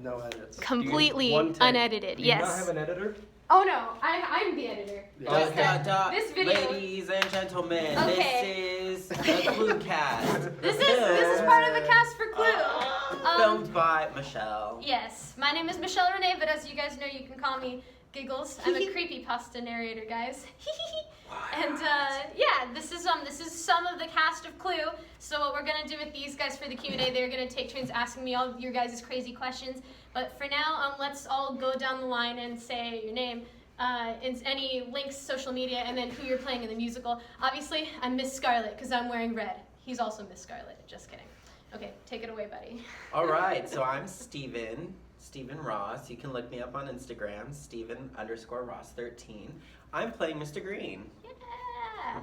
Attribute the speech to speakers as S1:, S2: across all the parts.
S1: No edits.
S2: Completely
S1: One take.
S2: unedited.
S3: Do you
S2: Yes.
S3: not have an editor?
S2: Oh no, I'm the editor.
S1: Yeah.
S2: This video.
S4: Ladies and gentlemen,
S2: Okay.
S4: this is the Clue Cast.
S2: This is part of the cast for Clue.
S4: Filmed by Michelle.
S2: Yes, my name is Michelle Renee, but as you guys know, you can call me Giggles. I'm a creepypasta narrator, guys. And yeah, this is some of the cast of Clue. So what we're gonna do with these guys for the Q&A, they're gonna take turns asking me all your guys' crazy questions. But for now, let's all go down the line and say your name, any links, social media, and then who you're playing in the musical. Obviously, I'm Miss Scarlet because I'm wearing red. He's also Miss Scarlet. Just kidding. Okay, take it away, buddy.
S4: All right, so I'm Stephen Ross. You can look me up on Instagram, Stephen_Ross13. I'm playing Mr. Green.
S2: Yeah.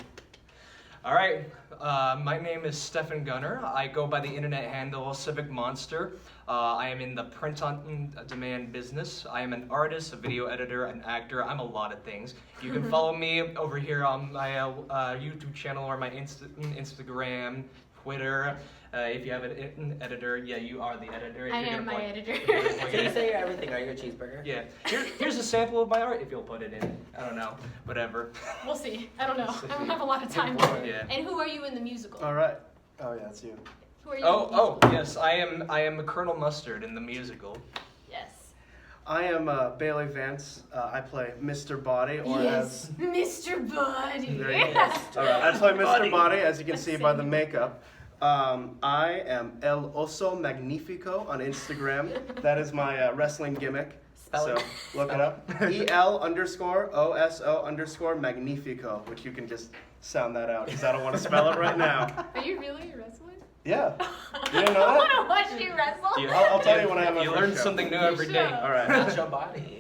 S3: All right, my name is Stefan Gunner. I go by the internet handle CivicMonster. I am in the print-on-demand business. I am an artist, a video editor, an actor. I'm a lot of things. You can follow me over here on my YouTube channel or my Instagram, Twitter. If you have an editor, yeah, you are the editor.
S2: I am my editor.
S4: Can you say you're everything? Are you a cheeseburger?
S3: Yeah. Here's a sample of my art if you'll put it in. I don't know. Whatever.
S2: We'll see. I don't know. I don't have a lot of time.
S3: Yeah.
S2: And who are you in the musical?
S1: All right. Oh yeah, it's you.
S2: Who are you in the musical?
S3: Yes, I am Colonel Mustard in the musical.
S2: Yes.
S1: I am Bailey Vance. I play Mr. Boddy, or
S2: Yes, Mr. Boddy.
S1: There you go. All right, I play Mr. Boddy, as you can see by the
S2: Same.
S1: makeup. I am El Oso Magnifico on Instagram. That is my wrestling gimmick.
S4: Spell
S1: So
S4: it.
S1: look it up. EL_OSO_ Magnifico, which you can just sound that out because I don't want to spell it right now.
S2: Are you really a wrestler?
S1: Yeah. You didn't know
S2: I
S1: that?
S2: want to watch you wrestle.
S1: I'll tell you when I have my
S3: You
S1: first
S3: learn
S1: show.
S3: something new every day.
S2: Sure.
S1: All right.
S4: Not your body.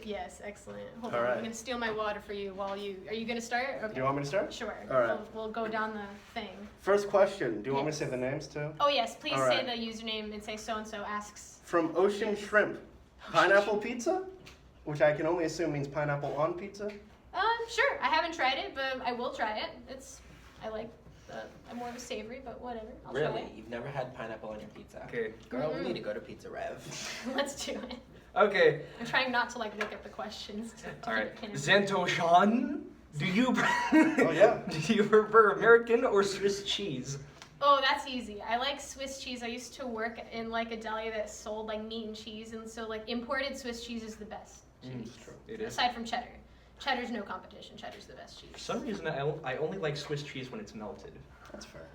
S2: Yes, excellent. Hold
S1: All
S2: on,
S1: right.
S2: I'm going to steal my water for you while you... Are you going to start? Okay.
S1: Do you want me to start?
S2: Sure.
S1: All right.
S2: We'll go down the thing.
S1: First question. Do you want me to say the names too?
S2: Oh, yes. Please
S1: All
S2: say
S1: right.
S2: the username and say so-and-so asks.
S1: From Ocean Shrimp. Pineapple pizza? Which I can only assume means pineapple on pizza.
S2: Sure. I haven't tried it, but I will try it. I'm more of a savory, but whatever. I'll try
S4: Really?
S2: it.
S4: You've never had pineapple on your pizza?
S3: Okay.
S4: Girl, we need to go to Pizza Rev.
S2: Let's do it.
S3: Okay.
S2: I'm trying not to look at the questions.
S3: All right.
S2: Keep it
S3: Zentoshan, do you
S1: yeah.
S3: do you prefer American or Swiss cheese?
S2: Oh, that's easy. I like Swiss cheese. I used to work in like a deli that sold like meat and cheese, and so like imported Swiss cheese is the best cheese.
S3: It is.
S2: Aside from cheddar. Cheddar's no competition. Cheddar's the best
S3: For
S2: cheese.
S3: some reason, I only like Swiss cheese when it's melted.
S1: That's fair.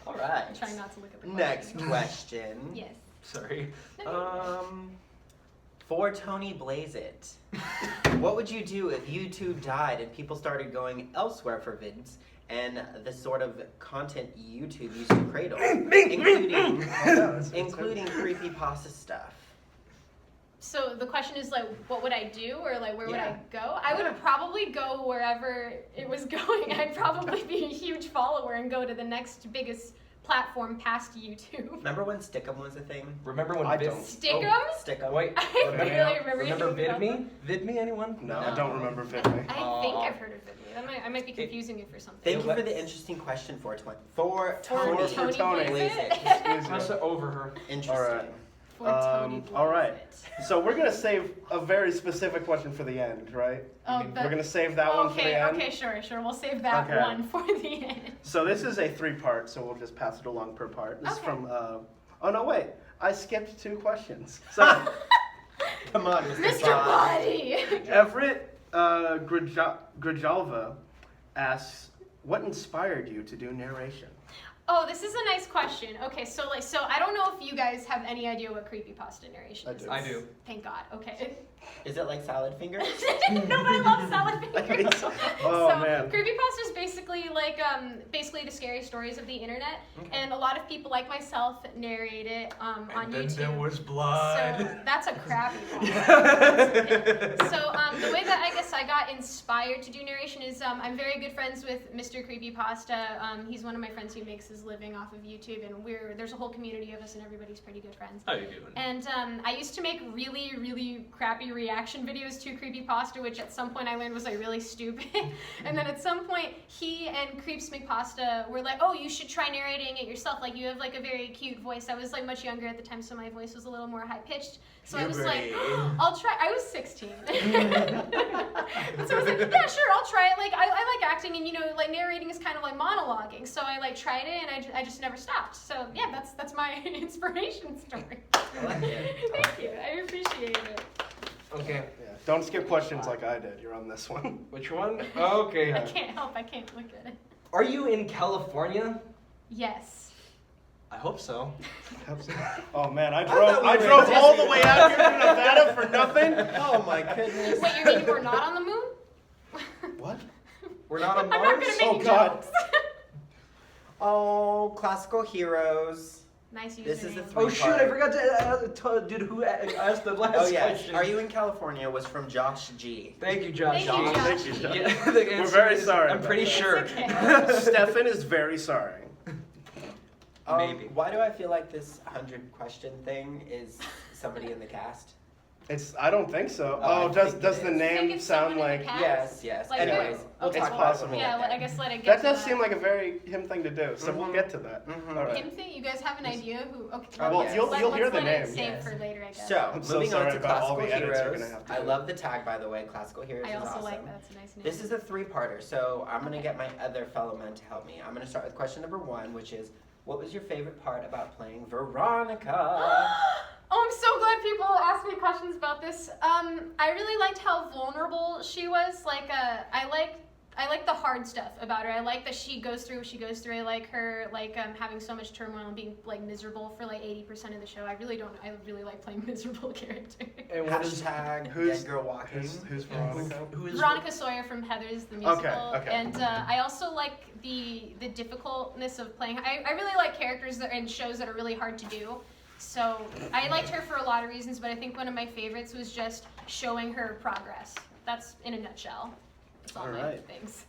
S4: All right.
S2: I'm trying not to look at the
S4: Next
S2: questions.
S4: question.
S2: Yes.
S3: Sorry.
S4: For Tony Blaze It, what would you do if YouTube died and people started going elsewhere for vids and the sort of content YouTube used to cradle, including creepypasta stuff?
S2: So the question is like, what would I do, or like, where would I go? I would probably go wherever it was going. I'd probably be a huge follower and go to the next biggest platform past YouTube.
S4: Remember when Stickum was a thing?
S3: Remember when
S1: I
S3: Vid-
S1: don't.
S2: Stickum?
S4: Stickum.
S3: Wait.
S2: I barely remember.
S3: Remember
S2: hearing about
S3: VidMe? VidMe, anyone?
S1: No, I don't remember Fitme.
S2: I think I've heard of it. I might be confusing it for something.
S4: Thank you for the interesting question for Tony.
S1: Tony
S4: Blaze It.
S1: Excuse
S3: Must
S1: me.
S3: have over her.
S4: Interesting.
S1: All right.
S2: For Tony
S1: all right.
S2: Blaze It.
S1: So we're gonna save a very specific question for the end, right?
S2: Oh,
S1: We're gonna save that one for the end.
S2: Okay, sure. We'll save that
S1: Okay.
S2: one for the end.
S1: So this is a 3-part, so we'll just pass it along per part. This is
S2: Okay.
S1: from. Oh no, wait! I skipped 2 questions. So
S4: Come on,
S2: Mr. Boddy!
S1: Everett Grijalva asks, "What inspired you to do narration?"
S2: Oh, this is a nice question. Okay, so I don't know if you guys have any idea what creepypasta narration is.
S3: I do.
S2: Thank God. Okay.
S4: Is it like salad fingers?
S2: No, but I love salad fingers.
S1: Oh,
S2: so
S1: man.
S2: creepypasta is basically like basically the scary stories of the internet, and a lot of people like myself narrate it on YouTube.
S3: There was blood.
S2: So that's a crappy one. So the way that I guess I got inspired to do narration is I'm very good friends with Mr. Creepypasta. He's one of my friends who makes his living off of YouTube, and there's a whole community of us, and everybody's pretty good friends.
S3: How you doing?
S2: And I used to make really, really crappy reaction videos to creepypasta, which at some point I learned was like really stupid. And then at some point he and Creeps McPasta were like, "Oh, you should try narrating it yourself. Like you have like a very cute voice." I was like much younger at the time, so my voice was a little more high pitched. So I was like,
S4: Puberty.
S2: I'll try. I was 16. So I was like, yeah, sure, I'll try it. Like, I like acting, and like narrating is kind of like monologuing. So I like tried it, and I just never stopped. So yeah, that's my inspiration story.
S4: I like it.
S2: Thank you. I appreciate it.
S3: Okay.
S1: Yeah. Don't skip questions like I did. You're on this one.
S3: Which one? Okay.
S2: I can't help. I can't look at it.
S3: Are you in California?
S2: Yes.
S3: I hope so.
S1: Oh man, I
S4: thought we were
S1: drove
S4: in
S1: all
S4: Disney
S1: the way out here to Nevada for nothing.
S4: Oh my goodness.
S2: Wait, you mean we're not on the moon?
S1: What?
S3: We're not on
S2: I'm not
S3: Mars?
S2: gonna make
S1: Oh, God.
S2: jokes.
S4: Oh, classical heroes.
S2: Nice username.
S4: This is the
S3: Oh shoot, I forgot to dude who asked the last
S4: Oh yes.
S3: question.
S4: Are you in California? Was from Josh G.
S3: Thank you, Josh.
S2: Thank you, Josh.
S1: Thank you, Josh.
S3: Yeah, the answer
S1: very
S3: is-
S1: sorry
S3: I'm
S1: about
S3: pretty
S1: that.
S3: sure.
S2: It's okay.
S1: Stefan is very sorry.
S3: Maybe.
S4: Why do I feel like this 100-question thing is somebody in the cast?
S1: I don't think so.
S4: Oh, I
S1: does
S4: think
S1: does
S4: it
S1: the
S4: is.
S2: You think
S1: name
S2: it's
S1: sound
S2: someone in
S1: like?
S2: the cast?
S4: Yes.
S2: Like
S4: Anyways,
S2: who?
S4: we'll
S2: Okay.
S4: talk about it when we
S2: Yeah,
S4: get
S2: well,
S4: there.
S2: I guess let it get
S1: That
S2: to
S1: does seem like a very him thing to do. So we'll
S4: Mhm.
S1: get to that.
S4: Mhm.
S1: All right.
S2: Him thing? You guys have an idea who? Okay.
S1: Well,
S4: yes.
S1: you'll hear
S2: let's
S1: the
S2: let
S1: name.
S2: it save
S4: Yes.
S2: for later, I guess.
S4: So,
S1: I'm so
S4: moving
S1: sorry
S4: on to
S1: about all
S4: classical
S1: the edits you're
S4: heroes.
S1: gonna have to
S4: I
S1: do.
S4: love the tag, by the way. Classical heroes
S2: I
S4: is
S2: also
S4: awesome.
S2: like that. It's a nice name.
S4: This is a 3-parter, so I'm gonna get my other fellow men to help me. I'm gonna start with question number 1, which is, what was your favorite part about playing Veronica?
S2: Oh, I'm so glad people ask me questions about this. I really liked how vulnerable she was. Like, I like the hard stuff about her. I like that she goes through what she goes through. I like her, like, having so much turmoil and being, like, miserable for, like, 80% of the show. I really like playing miserable characters.
S3: And what is
S4: Hashtag
S1: Who's-
S4: dead girl walking.
S1: Who's Veronica?
S3: who is
S2: Veronica Sawyer from Heathers, the musical.
S1: Okay.
S2: And I also like the difficultness of playing. I really like characters that in shows that are really hard to do. So I liked her for a lot of reasons, but I think one of my favorites was just showing her progress. That's in a nutshell. That's all my
S1: Alright.
S2: things.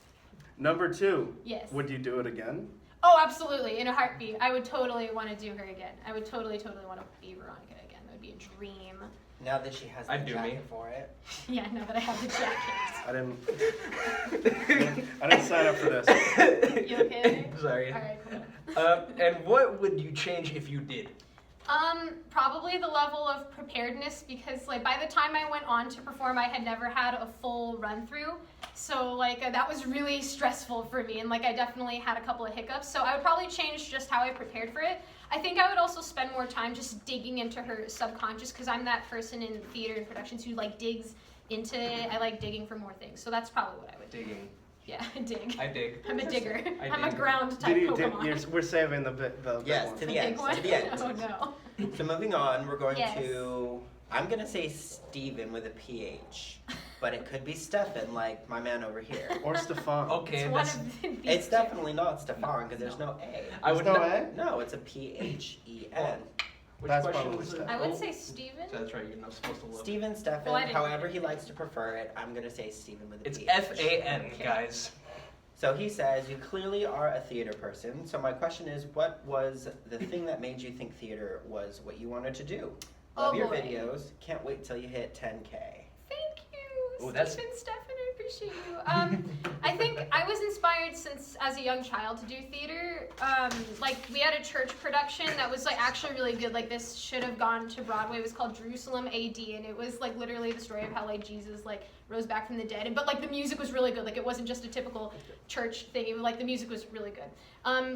S1: Number 2.
S2: Yes.
S1: Would you do it again?
S2: Oh, absolutely, in a heartbeat. I would totally want to do her again. I would totally want to be Veronica again. That would be a dream.
S4: Now that she has the
S3: I'd do
S4: jacket
S3: me.
S4: for it.
S2: Yeah, now that I have the jacket.
S1: I didn't sign up for this.
S2: You okay?
S3: Sorry.
S2: Alright, cool.
S3: And what would you change if you did?
S2: Probably the level of preparedness, because like by the time I went on to perform, I had never had a full run through. So like that was really stressful for me, and like I definitely had a couple of hiccups. So I would probably change just how I prepared for it. I think I would also spend more time just digging into her subconscious, because I'm that person in theater and productions who like digs into it. I like digging for more things. So that's probably what I would do.
S3: Digging.
S2: Yeah, dig.
S3: I dig.
S2: I'm a digger.
S3: I
S2: I'm a
S3: dig.
S2: ground type Pokemon.
S1: We're saving the big
S4: Yes,
S1: one.
S4: to the
S2: Big
S4: end.
S2: one?
S4: To the end.
S2: Oh no.
S4: So moving on, we're going
S2: Yes.
S4: to, I'm going to say Steven with a PH, but it could be Stefan, like my man over here.
S1: Or Stefan.
S3: Okay,
S2: It's one
S3: that's.
S2: of these
S4: It's
S2: two.
S4: definitely not Stefan, because there's no A.
S3: I would
S1: There's no
S3: not.
S1: A?
S4: No, it's a P-H-E-N.
S3: Which
S1: That's
S3: question
S1: probably
S3: was it?
S1: Stefan.
S2: I would
S3: Oh,
S2: say Steven.
S3: That's right. You're not supposed to look.
S4: Steven, Stefan,
S2: Well, I didn't
S4: however
S2: know.
S4: he likes to prefer it, I'm going to say Steven with a
S3: It's
S4: PH.
S3: F-A-N,
S2: Okay.
S3: guys.
S4: So he says, you clearly are a theater person. So my question is, what was the thing that made you think theater was what you wanted to do? Love
S2: Oh,
S4: your
S2: boy.
S4: videos. Can't wait till you hit 10K.
S2: Thank you,
S3: Ooh, that's-
S2: Stephen. I appreciate you. I think I was inspired since as a young child to do theater. Like we had a church production that was like actually really good. Like this should have gone to Broadway. It was called Jerusalem A.D. and it was like literally the story of how like Jesus like rose back from the dead. But like the music was really good. Like it wasn't just a typical church thing. It was like the music was really good.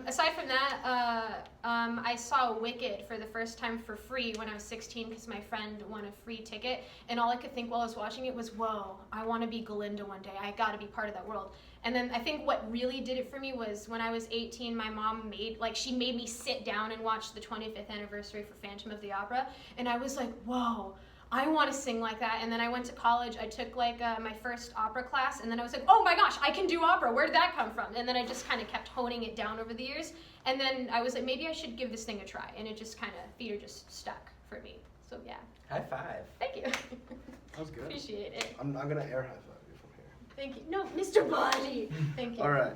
S2: Aside from that, I saw Wicked for the first time for free when I was 16 because my friend won a free ticket, and all I could think while I was watching it was, whoa, I want to be Glinda one day. I got to be part of that world. And then I think what really did it for me was when I was 18, my mom she made me sit down and watch the 25th anniversary for Phantom of the Opera, and I was like, whoa, I want to sing like that. And then I went to college. I took like my first opera class, and then I was like, oh my gosh, I can do opera. Where did that come from? And then I just kind of kept honing it down over the years. And then I was like, maybe I should give this thing a try. And it just kind of, theater just stuck for me. So yeah,
S4: High five.
S2: thank you.
S1: That was good.
S2: Appreciate it.
S1: I'm gonna air high five you from here.
S2: Thank you. No, Mr. Boddy. Thank you.
S1: All right.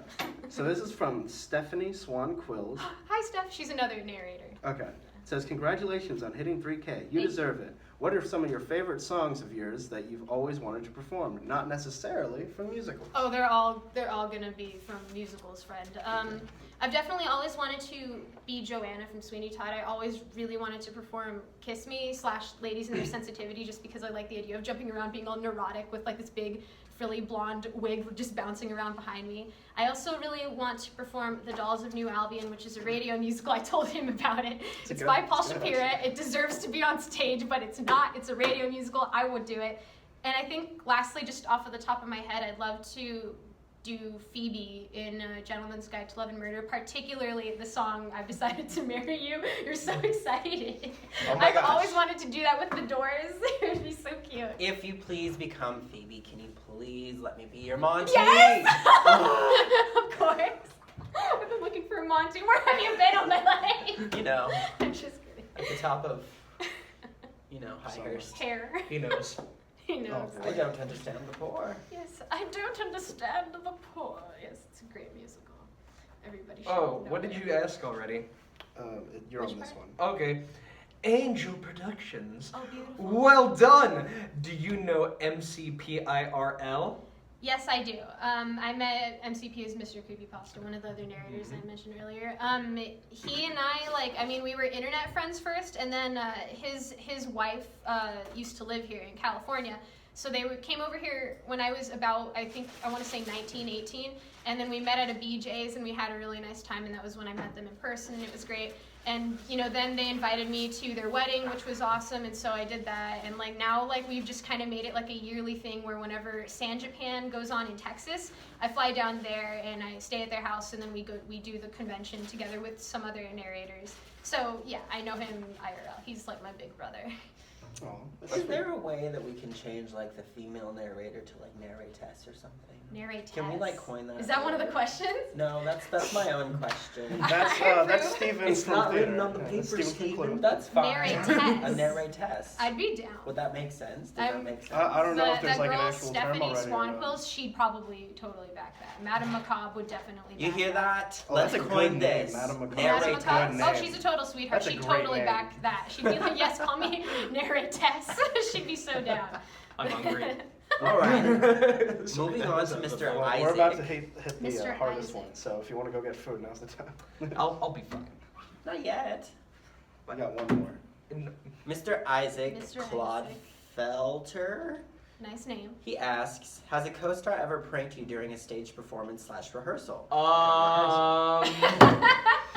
S1: So this is from Stephanie Swan Quills.
S2: Hi, Steph. She's another narrator.
S1: Okay. It says, congratulations on hitting 3K. You
S2: Thank
S1: deserve it. What are some of your favorite songs of yours that you've always wanted to perform? Not necessarily from musicals.
S2: Oh, they're all gonna be from musicals, friend. I've definitely always wanted to be Joanna from Sweeney Todd. I always really wanted to perform Kiss Me / Ladies and Their Sensitivity, just because I like the idea of jumping around, being all neurotic with like this big frilly blonde wig just bouncing around behind me. I also really want to perform The Dolls of New Albion, which is a radio musical. I told him about it. It's by Paul Shapira. It deserves to be on stage, but it's not. It's a radio musical. I would do it. And I think, lastly, just off of the top of my head, I'd love to do Phoebe in Gentleman's Guide to Love and Murder, particularly the song I've Decided to Marry You. You're so excited.
S4: Oh my
S2: I've
S4: gosh.
S2: always wanted to do that with the Doors. It would be so cute.
S4: If you please become Phoebe, can you please let me be your Monty?
S2: Yes! Of course. I've been looking for a Monty. Where have you been all my life?
S4: You know,
S2: I'm just kidding.
S4: at the top of, Highhurst.
S2: Hair.
S3: He knows.
S2: He knows.
S4: I don't understand the poor.
S2: Yes, I don't understand the poor. Yes, it's a great musical. Everybody should
S3: Oh,
S2: know
S3: what did
S2: it.
S3: you ask already?
S1: You're
S2: Which
S1: on this
S2: part?
S1: one.
S3: Okay. Angel Productions.
S2: Oh, beautiful.
S3: Well done! Do you know MCPIRL?
S2: Yes, I do. I met MCP as Mr. Creepypasta, one of the other narrators I mentioned earlier. He and I, we were internet friends first, and then his wife used to live here in California. So they came over here when I was about, I want to say 19, 18, and then we met at a BJ's, and we had a really nice time, and that was when I met them in person, and it was great. And, then they invited me to their wedding, which was awesome, and so I did that. And, now, we've just kind of made it, a yearly thing where whenever San Japan goes on in Texas, I fly down there, and I stay at their house, and then we do the convention together with some other narrators. So, yeah, I know him IRL. He's, my big brother.
S1: Oh,
S4: Is there a way that we can change, the female narrator to, narratess or something?
S2: Narrate.
S4: Can we, coin that?
S2: Is that one of the questions?
S4: No, that's my own question.
S1: That's Stephen
S3: It's
S1: from
S3: not
S1: theater.
S3: written on the
S1: Yeah,
S3: paper,
S1: Stephen from
S3: Stephen.
S1: Clue.
S4: That's fine.
S2: Narratess.
S4: A narratess.
S2: I'd be down.
S4: Would that make sense? Does that make sense?
S1: I don't know if there's
S2: that
S1: an
S2: girl,
S1: actual term
S2: Stephanie
S1: already. or not.
S2: Swanquills, she'd probably totally back that. Madame Macabre would definitely back
S4: You hear that?
S1: Oh,
S4: Let's
S1: that's a
S4: coin
S1: good
S4: this.
S1: name, Madame Macabre.
S2: Madame
S1: That's a
S2: Macabre?
S1: good
S2: Oh,
S1: name.
S2: she's a total sweetheart.
S1: That's a
S2: She'd
S1: great
S2: totally
S1: name.
S2: back that. She'd be like, yes, call me narratess. She'd be so down.
S3: I'm hungry.
S4: All right.
S3: Sorry,
S4: Moving
S3: that
S4: on
S3: was
S4: to
S3: a-
S4: Mr.
S1: Well,
S4: Isaac.
S1: we're about to hit the
S2: Mr.
S1: hardest
S2: Isaac.
S1: one, so if you want to go get food, now's the time.
S3: I'll be fine.
S4: Not yet.
S1: I got one more.
S4: Mr. Isaac
S2: Mr.
S4: Claude
S2: Isaac.
S4: Felter.
S2: Nice name.
S4: He asks, has a co-star ever pranked you during a stage performance / rehearsal?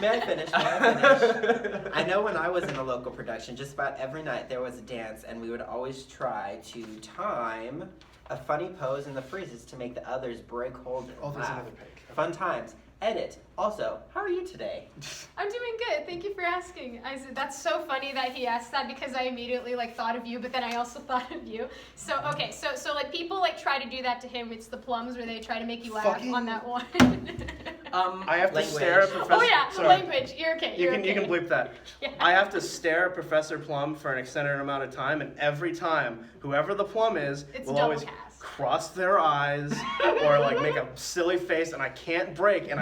S4: May I finish? I know when I was in a local production, just about every night there was a dance, and we would always try to time a funny pose in the freezes to make the others break hold and
S1: Oh, there's
S4: laugh.
S1: another pig.
S4: Fun times. Edit. Also, how are you today?
S2: I'm doing good. Thank you for asking. That's so funny that he asked that because I immediately thought of you, but then I also thought of you. So okay, so people try to do that to him. It's the Plums where they try to make you laugh
S1: Fucking-
S2: on that one.
S4: I
S1: have to stare at Professor-
S2: Oh yeah,
S1: Sorry.
S2: language. You're okay.
S1: You
S2: You're
S1: can
S2: okay.
S1: you can bleep that.
S2: Yeah.
S1: I have to stare at Professor Plum for an extended amount of time, and every time, whoever the Plum is,
S2: It's
S1: will
S2: double
S1: always
S2: cast.
S1: cross their eyes or make a silly face, and I can't break, and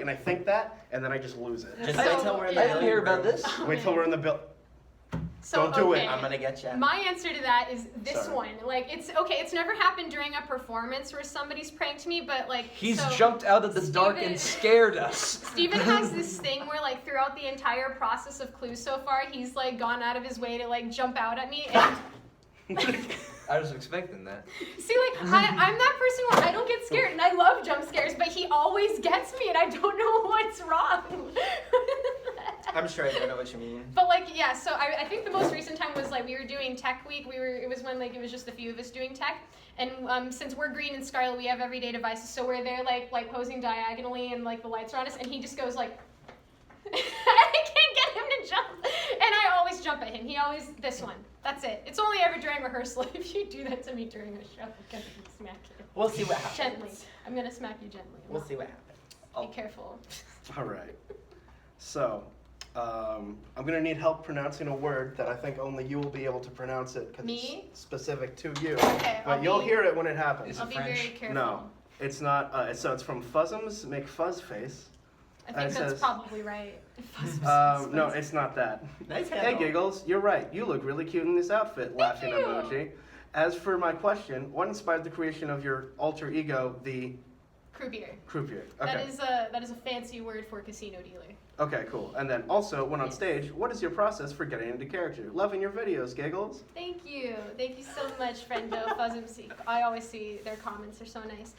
S1: I think that, and then I just lose it.
S4: Just
S2: So,
S4: wait till we're in the
S2: yeah.
S3: I didn't hear about
S4: billiard
S3: this.
S2: Oh,
S1: Wait till
S2: man.
S1: we're in the bill.
S2: So,
S1: Don't do it.
S2: okay.
S4: I'm gonna get you.
S2: My answer to that is this
S1: Sorry.
S2: one. It's okay. It's never happened during a performance where somebody's pranked me, but
S3: He's
S2: so
S3: jumped out of the dark
S2: Steven-
S3: and scared us.
S2: Steven has this thing where throughout the entire process of Clues so far, he's gone out of his way to jump out at me. And
S3: I was expecting that.
S2: see, I'm that person where I don't get scared, and I love jump scares, but he always gets me, and I don't know what's wrong.
S4: I'm sure I don't know what you mean.
S2: But yeah, so I think the most recent time was we were doing tech week. It was when it was just a few of us doing tech, and since we're green and scarlet, we have everyday devices. So we're there posing diagonally, and the lights are on us, and he just goes I can't get him to jump, and I always jump at him. He always this one. That's it. It's only ever during rehearsal. If you do that to me during a show, I'm gonna smack you
S4: We'll see what happens.
S2: gently. I'm gonna smack you gently.
S4: We'll see what happens.
S2: Be careful.
S1: All right. So, I'm gonna need help pronouncing a word that I think only you will be able to pronounce it because
S2: Me?
S1: it's specific to you.
S2: Okay,
S1: But you'll hear it when it happens.
S3: Is
S2: I'll
S3: it
S2: be
S3: French?
S2: very careful.
S1: No, it's not. So it's from Fuzzums Make Fuzz Face.
S2: I think
S1: It
S2: that's
S1: says-
S2: probably right.
S1: No, it's not that.
S4: Nice
S1: Hey
S4: handle.
S1: Giggles, you're right. You look really cute in this outfit. Laughing
S2: you.
S1: emoji. As for my question, what inspired the creation of your alter ego, the
S2: Croupier.
S1: Croupier. Okay.
S2: That is a fancy word for casino dealer.
S1: Okay, cool. And then also, when on stage, what is your process for getting into character? Loving your videos, Giggles.
S2: Thank you so much, friendo Fuzzumsy. I always see their comments; they're so nice.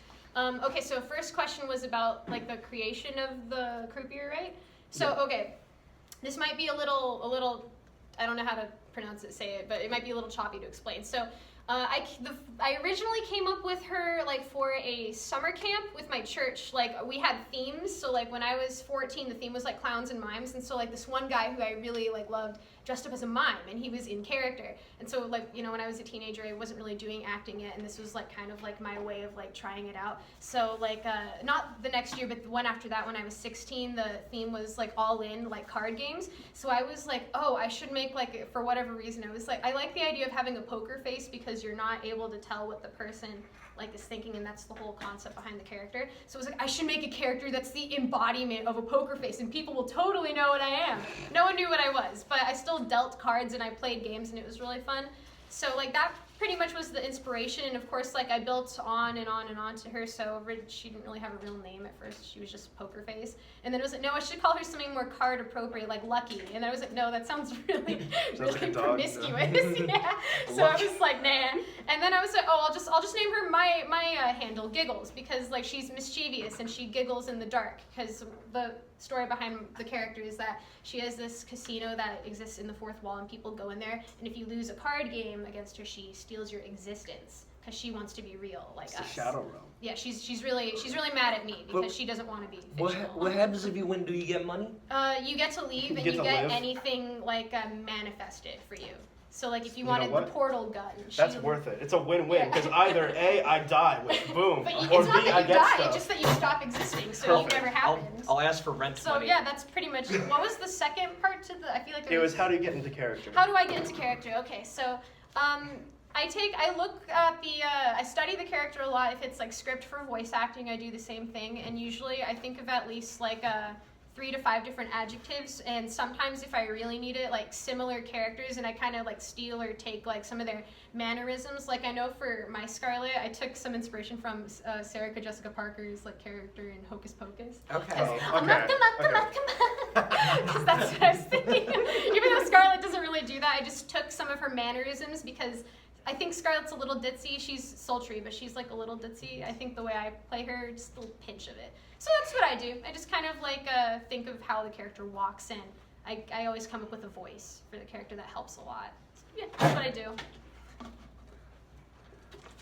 S2: Okay, so first question was about like the creation of the croupier, right? So okay, this might be a little. I don't know how to say it, but it might be a little choppy to explain. So. I originally came up with her like for a summer camp with my church. Like we had themes, so like when I was 14, the theme was like clowns and mimes, and so like this one guy who I really like loved dressed up as a mime, and he was in character. And so like when I was a teenager, I wasn't really doing acting yet, and this was like kind of like my way of like trying it out. So like not the next year, but the one after that, when I was 16, the theme was like all in like card games. So I was like, oh, I should make like, for whatever reason, I was like, I like the idea of having a poker face because you're not able to tell what the person like is thinking, and that's the whole concept behind the character. So it was like, I should make a character that's the embodiment of a poker face, and people will totally know what I am. No one knew what I was, but I still dealt cards and I played games, and it was really fun. So like that pretty much was the inspiration, and of course like I built on and on and on to her. So she didn't really have a real name at first. She was just Poker Face, and then it was like, no, I should call her something more card appropriate, like Lucky. And then I was like, no, that sounds really really promiscuous. Yeah. So I was like, nah. And then I was like, oh, I'll just name her my handle Giggles, because like she's mischievous and she giggles in the dark. Because the story behind the character is that she has this casino that exists in the fourth wall, and people go in there, and if you lose a card game against her, she steals your existence because she wants to be real like
S1: it's
S2: us.
S1: The Shadow Realm.
S2: Yeah, she's really mad at me because she doesn't want to be fictional.
S3: What happens if you win? Do you get money?
S2: You get to leave, and you get anything like manifested for you. So like if you wanted the portal gun,
S1: that's worth it. It's a win-win because either A, I die with boom,
S2: but
S1: or
S2: it's
S1: B,
S2: not that
S1: I
S2: you
S1: get
S2: die,
S1: stuff.
S2: it's just that you stop existing, so you never happens.
S3: I'll ask for rent
S2: So
S3: money.
S2: yeah, that's pretty much. What was the second part to the? I feel like
S1: it was how do you get into character?
S2: How do I get into character? Okay, so I study the character a lot. If it's like script for voice acting, I do the same thing, and usually I think of at least like 3 to 5 different adjectives, and sometimes if I really need it, like similar characters, and I kind of like steal or take like some of their mannerisms. Like I know for my Scarlet, I took some inspiration from Sarah Jessica Parker's like character in Hocus Pocus.
S4: Okay.
S2: Come on. Because that's what I was thinking. Even though Scarlet doesn't really do that, I just took some of her mannerisms because I think Scarlet's a little ditzy. She's sultry, but she's like a little ditzy. I think the way I play her, just a little pinch of it. So that's what I do. I just kind of like think of how the character walks in. I always come up with a voice for the character that helps a lot. So, yeah, that's what I do.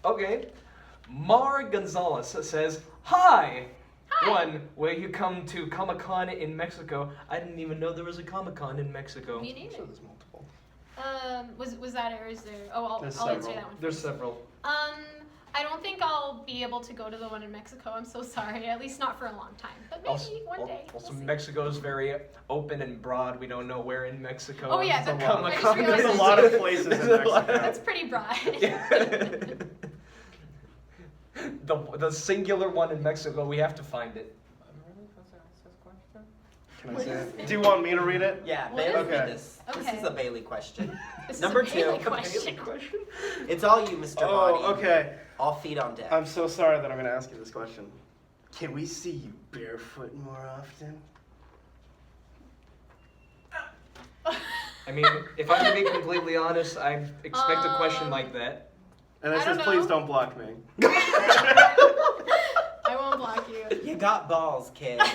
S3: Okay. Mar Gonzalez says, Hi!
S2: Hi!
S3: One, where you come to Comic-Con in Mexico. I didn't even know there was a Comic-Con in Mexico.
S2: Me neither.
S1: So there's multiple.
S2: Was that or is there? Oh, I'll answer that one.
S3: There's several.
S2: I don't think I'll be able to go to the one in Mexico. I'm so sorry. At least not for a long time. But maybe one day.
S3: Also,
S2: We'll see.
S3: Mexico is very open and broad. We don't know where in Mexico.
S2: Oh, yeah,
S3: there's
S2: I
S3: a
S2: just
S3: lot.
S2: realized
S1: There's a lot of places in Mexico.
S2: That's pretty broad.
S3: The singular one in Mexico, we have to find it.
S1: Can I say it? Do you want me to read it?
S4: Yeah,
S2: What
S4: Bailey,
S2: is
S4: read
S1: it?
S4: this.
S2: Okay.
S4: This is a Bailey question.
S2: This is
S4: Number
S2: a Bailey
S4: 2.
S2: question.
S4: It's all you, Mr. Boddy.
S1: Oh, okay.
S4: All feet on deck.
S1: I'm so sorry that I'm going to ask you this question. Can we see you barefoot more often?
S3: I mean, if I'm to be completely honest, I expect a question like that.
S1: And it
S2: I
S1: says,
S2: don't
S1: please
S2: know.
S1: don't block me.
S2: I won't block you.
S4: You got balls, kid.
S2: I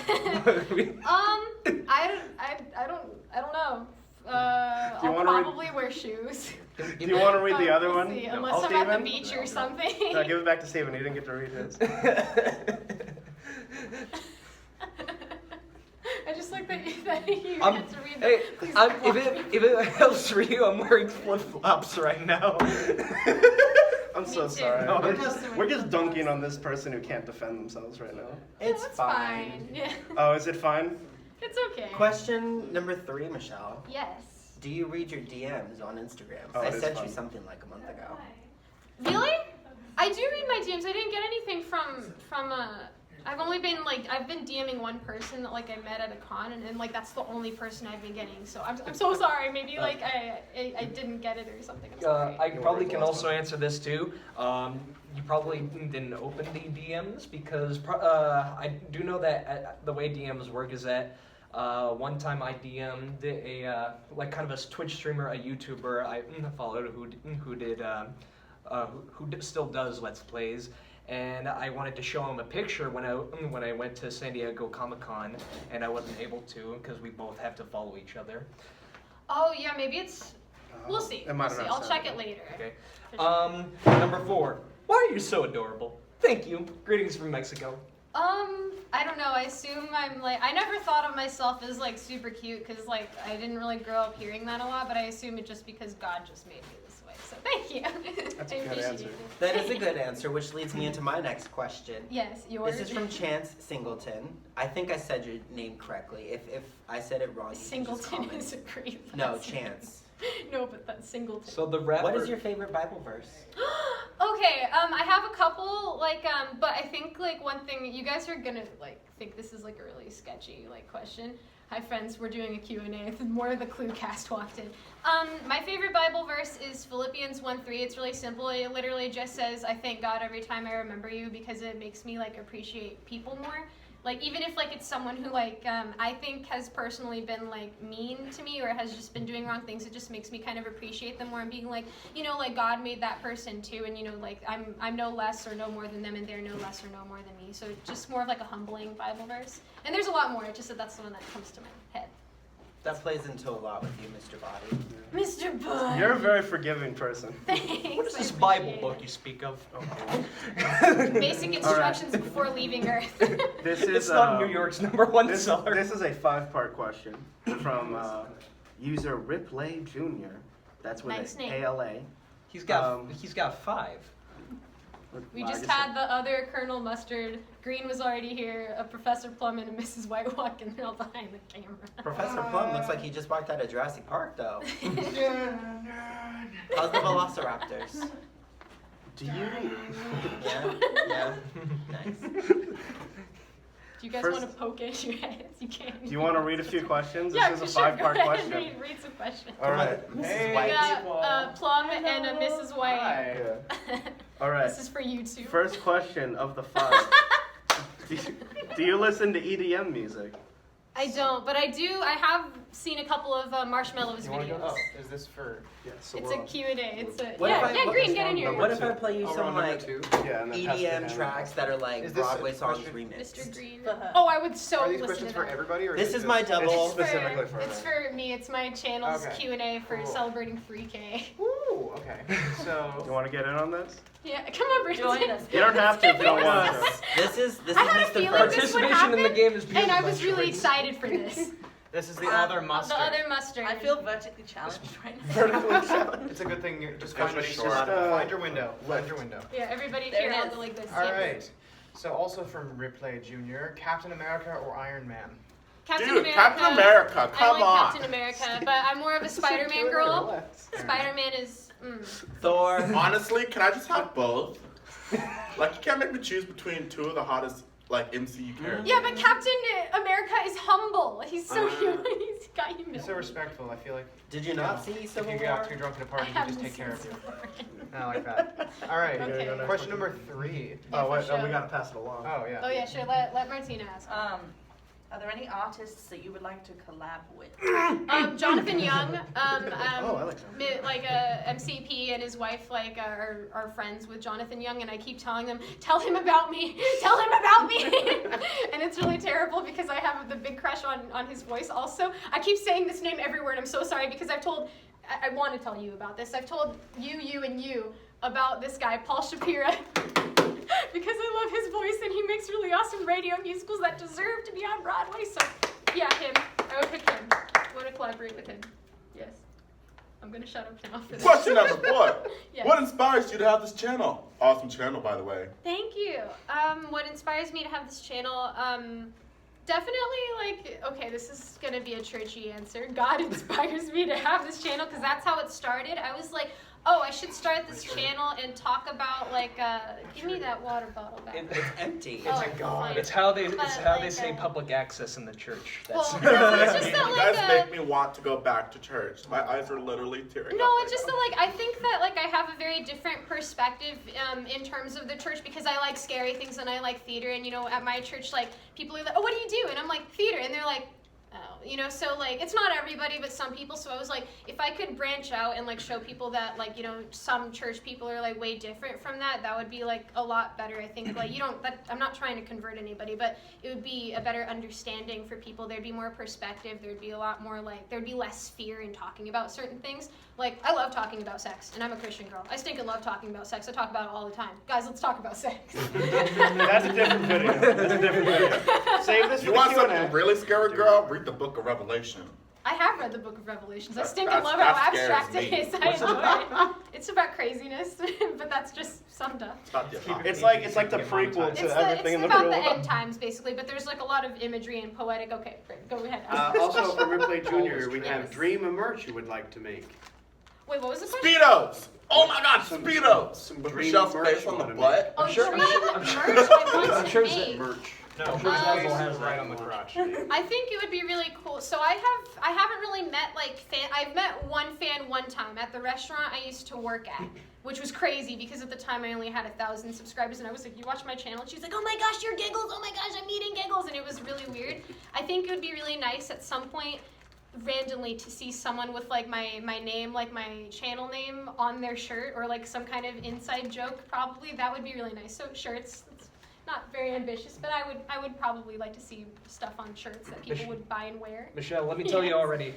S2: don't know.
S1: Do you
S2: I'll
S1: wanna read-
S2: probably wear shoes.
S1: Do you want to read the other
S2: We'll
S1: one?
S2: see,
S3: No.
S2: unless I'm at the
S1: Steven?
S2: beach
S3: No,
S2: or
S3: no.
S2: something.
S1: No, give it back to Steven. He didn't get to read his.
S2: I just like that you get to read
S3: Hey,
S2: that. Please
S3: I'm,
S2: don't block me.
S3: if it helps for you, I'm wearing flip-flops right now.
S1: I'm so
S2: Me too.
S1: sorry.
S3: No,
S1: we're
S3: it's
S1: just,
S2: just-
S1: we're just dunking on this person who can't defend themselves right now.
S4: It's
S2: That's
S4: fine.
S2: Yeah.
S1: Oh, is it fine?
S2: It's okay.
S4: Question number 3, Michelle.
S2: Yes.
S4: Do you read your DMs on Instagram?
S1: Oh,
S4: I
S1: it is
S4: sent
S1: fun.
S4: you something like a month ago.
S2: Really? I do read my DMs. I didn't get anything from I've only been I've been DMing one person that I met at a con, and that's the only person I've been getting. So I'm so sorry. Maybe I didn't get it or something. I'm sorry.
S3: I probably can also answer this too. You probably didn't open the DMs because I do know that the way DMs work is that one time I DM'd a kind of a Twitch streamer, a YouTuber I followed who still does Let's Plays, and I wanted to show him a picture when I went to San Diego Comic-Con, and I wasn't able to because we both have to follow each other.
S2: Oh yeah, maybe it's. We'll see. We'll see. I'll check it later.
S3: Okay. Number 4. Why are you so adorable? Thank you. Greetings from Mexico.
S2: I don't know. I assume I'm I never thought of myself as super cute because I didn't really grow up hearing that a lot, but I assume it just because God just made me this way. So thank you.
S1: That's
S2: I
S1: a good
S2: appreciate
S1: answer.
S2: it.
S4: That is a good answer, which leads me into my next question.
S2: Yes, yours.
S4: This is from Chance Singleton. I think I said your name correctly. If I said it wrong, you can just
S2: Singleton
S4: comment.
S2: is a great.
S4: No,
S2: last name.
S4: Chance.
S2: No, but that's Singleton.
S3: So the rapper.
S4: What is your favorite Bible verse?
S2: Okay, I have a couple, but I think, one thing, you guys are gonna, think this is, a really sketchy, question. Hi, friends, we're doing a Q&A. More of the Clue cast walked in. My favorite Bible verse is Philippians 1:3. It's really simple. It literally just says, I thank God every time I remember you because it makes me, appreciate people more. Even if, it's someone who, I think has personally been, mean to me or has just been doing wrong things, it just makes me kind of appreciate them more and being God made that person too, and, I'm no less or no more than them, and they're no less or no more than me. So just more of, a humbling Bible verse. And there's a lot more, it's just that that's the one that comes to my head.
S4: That plays into a lot with you, Mr. Boddy.
S2: Mr. Bud!
S1: You're a very forgiving person.
S2: Thanks.
S3: What is
S2: I
S3: this
S2: appreciate
S3: Bible
S2: it.
S3: book you speak of?
S2: Basic instructions before leaving Earth.
S1: This is
S3: It's not New York's #1 seller.
S1: This is a 5-part question from user Ripley Jr. That's with
S2: Nice
S1: a
S2: name.
S1: ALA.
S3: He's got 5.
S2: We
S1: Well, I
S2: just had the other Colonel Mustard. Green was already here. A Professor Plum and a Mrs. White walking. They're all behind the camera.
S4: Professor Plum looks like he just walked out of Jurassic Park, though. How's the Velociraptors?
S1: Do you?
S4: Yeah. Nice.
S2: Do you guys
S1: First-
S2: want to poke at your heads? You can.
S1: Do you want to read a few questions?
S2: Yeah,
S1: This is a
S2: sure,
S1: 5-part
S2: go ahead
S1: question.
S2: and read some questions.
S1: All right.
S4: Mrs.
S3: Hey.
S2: We
S4: White.
S2: got Plum and a Mrs. White.
S3: Hi.
S1: All right.
S2: This is for you two.
S1: First question of the 5. Do you listen to EDM music?
S2: I don't, but I do. I have seen a couple of Marshmallows videos.
S5: Oh, is this for?
S1: Yeah. So
S2: It's
S1: we're
S2: a Q&A. It's a
S4: What if I- what
S2: Green,
S4: is
S2: get in here.
S1: number
S4: What if I
S1: two?
S4: play you
S5: Oh, we're
S4: some
S5: on number
S4: like
S5: 2.
S1: Yeah, and then pass the
S4: EDM
S1: hand.
S4: tracks that are like
S5: Is this a
S4: Broadway songs
S5: question-
S4: remixed?
S2: Mr. Green. Oh, I would so
S5: Are these
S2: listen
S5: questions
S2: to
S5: for
S2: that.
S5: everybody, or
S4: This
S5: is
S4: is
S5: it
S4: my
S5: just-
S4: double.
S2: It's
S1: Specifically for
S2: it's for me. It's my channel's
S5: Okay.
S2: Q&A for
S5: Cool.
S2: celebrating 3K.
S5: Ooh, okay.
S1: You
S5: So
S1: want to get in on this?
S2: Yeah, come on, Bridget.
S6: Join us.
S1: You don't have to if you don't want to.
S4: This is
S2: I had a
S4: Mr.
S2: feeling
S4: First.
S2: this would
S3: Participation in the
S2: happen,
S3: game is beautiful.
S2: and I was really excited for this.
S5: this is the other mustard.
S2: The other mustard.
S6: I feel vertically challenged right now.
S1: Vertically challenged.
S5: It's a good thing you just
S1: That's
S5: find,
S1: just
S5: just,
S1: short.
S5: find your window. Find your window.
S2: Yeah, everybody
S6: There
S2: here,
S6: it
S2: I'll
S6: is.
S2: go like this.
S5: All
S2: yeah.
S5: right. So also from Ripley Jr., Captain America or Iron Man?
S2: Captain
S7: Dude,
S2: America.
S7: Captain America, come
S2: I like
S7: on.
S2: Captain America, but I'm more of a Spider-Man girl.
S1: Relax.
S2: Spider-Man is.
S4: Thor.
S7: Honestly, can I just have both? Like, you can't make me choose between 2 of the hottest, like, MCU characters.
S2: Yeah, but Captain America is humble. He's so human. He's got
S5: He's
S2: humility.
S5: so respectful. I feel like
S4: Did you not see Civil
S5: if you
S4: War?
S5: got too drunk at a
S2: I
S5: party, he
S2: haven't
S5: just take
S2: seen
S5: care of you.
S2: Civil War.
S5: I like that. All right.
S2: Okay.
S1: Go next
S5: Question
S1: one.
S5: number 3.
S1: Oh, wait,
S2: sure.
S1: we gotta pass it along.
S5: Oh yeah.
S2: Oh yeah, sure. Let Martina ask.
S6: Are there any artists that you would like to collab with?
S2: Jonathan Young,
S1: Oh, I like that.
S2: MCP and his wife are friends with Jonathan Young, and I keep telling them, tell him about me, tell him about me, and it's really terrible because I have the big crush on his voice. Also, I keep saying this name everywhere, and I'm so sorry because I want to tell you about this. I've told you and you about this guy, Paul Shapira. Because I love his voice and he makes really awesome radio musicals that deserve to be on Broadway. So, yeah, him. I would pick him. I want to collaborate with him. Yes. I'm going to shut up now for this.
S7: Question number 4.
S2: Yes.
S7: What inspires you to have this channel? Awesome channel, by the way.
S2: Thank you. What inspires me to have this channel? Definitely, okay, this is going to be a churchy answer. God inspires me to have this channel because that's how it started. I was like, oh, I should start this channel and talk about like, give me that water bottle back.
S4: It's empty.
S2: Oh, fine.
S3: It's how they
S2: But,
S3: say public access in the church.
S2: Well,
S3: That's
S2: it's just that
S7: You
S2: like
S7: guys make me want to go back to church. My eyes are literally tearing
S2: No,
S7: up
S2: it's
S7: right
S2: just
S7: now.
S2: that like I think that like I have a very different perspective in terms of the church because I like scary things and I like theater and at my church like people are like, oh, what do you do? And I'm like, theater, and they're like, oh, so like it's not everybody but some people. So I was like, if I could branch out and like show people that like some church people are like way different from that would be like a lot better. I think like I'm not trying to convert anybody, but it would be a better understanding for people. There'd be more perspective. There'd be a lot more like there'd be less fear in talking about certain things. Like I love talking about sex, and I'm a Christian girl. I stinking love talking about sex. I talk about it all the time. Guys, let's talk about sex.
S1: That's a different video. That's a different video. Save this
S7: You
S1: for
S7: want
S1: the Q&A.
S7: something really scary, girl? Read the Book of Revelation.
S2: I have read the Book of Revelations. I
S7: That-
S2: stinking
S7: that's-
S2: love how
S7: that scares
S2: abstract
S7: me.
S2: it is. I enjoy it. It's about craziness, but that's just summed up.
S7: It's not the
S1: It's like the prequel to everything in the
S2: about
S1: world.
S2: the end times, basically, but there's like a lot of imagery and poetic. Okay, great. Go ahead.
S8: Also, from Replay Junior, we
S2: Yes.
S8: have dream a merch you would like to make.
S2: Wait, what was the question?
S7: Speedos! Oh my god,
S8: Some
S7: Speedos! With
S8: dream
S7: Michelle's
S8: merch
S7: face
S8: you
S7: on the
S8: wanna
S7: butt.
S2: Oh,
S3: sure-
S2: dream
S3: I'm
S2: merch
S3: sure-
S2: I want
S3: I'm
S2: to
S3: sure
S2: make.
S8: Merch.
S3: No,
S5: I'm
S3: sure
S2: Um,
S3: Zazzle has
S5: right
S3: that
S5: on the
S3: one.
S5: crotch.
S2: I think it would be really cool. So I haven't really met like I've met one fan one time at the restaurant I used to work at, which was crazy because at the time I only had 1,000 subscribers, and I was like, you watch my channel? And she's like, oh my gosh, you're Giggles. Oh my gosh, I'm eating Giggles, and it was really weird. I think it would be really nice at some point randomly to see someone with like my name, like my channel name on their shirt, or like some kind of inside joke. Probably that would be really nice. So shirts. Not very ambitious, but I would probably like to see stuff on shirts that people would buy and wear.
S3: Michelle, let me tell you already.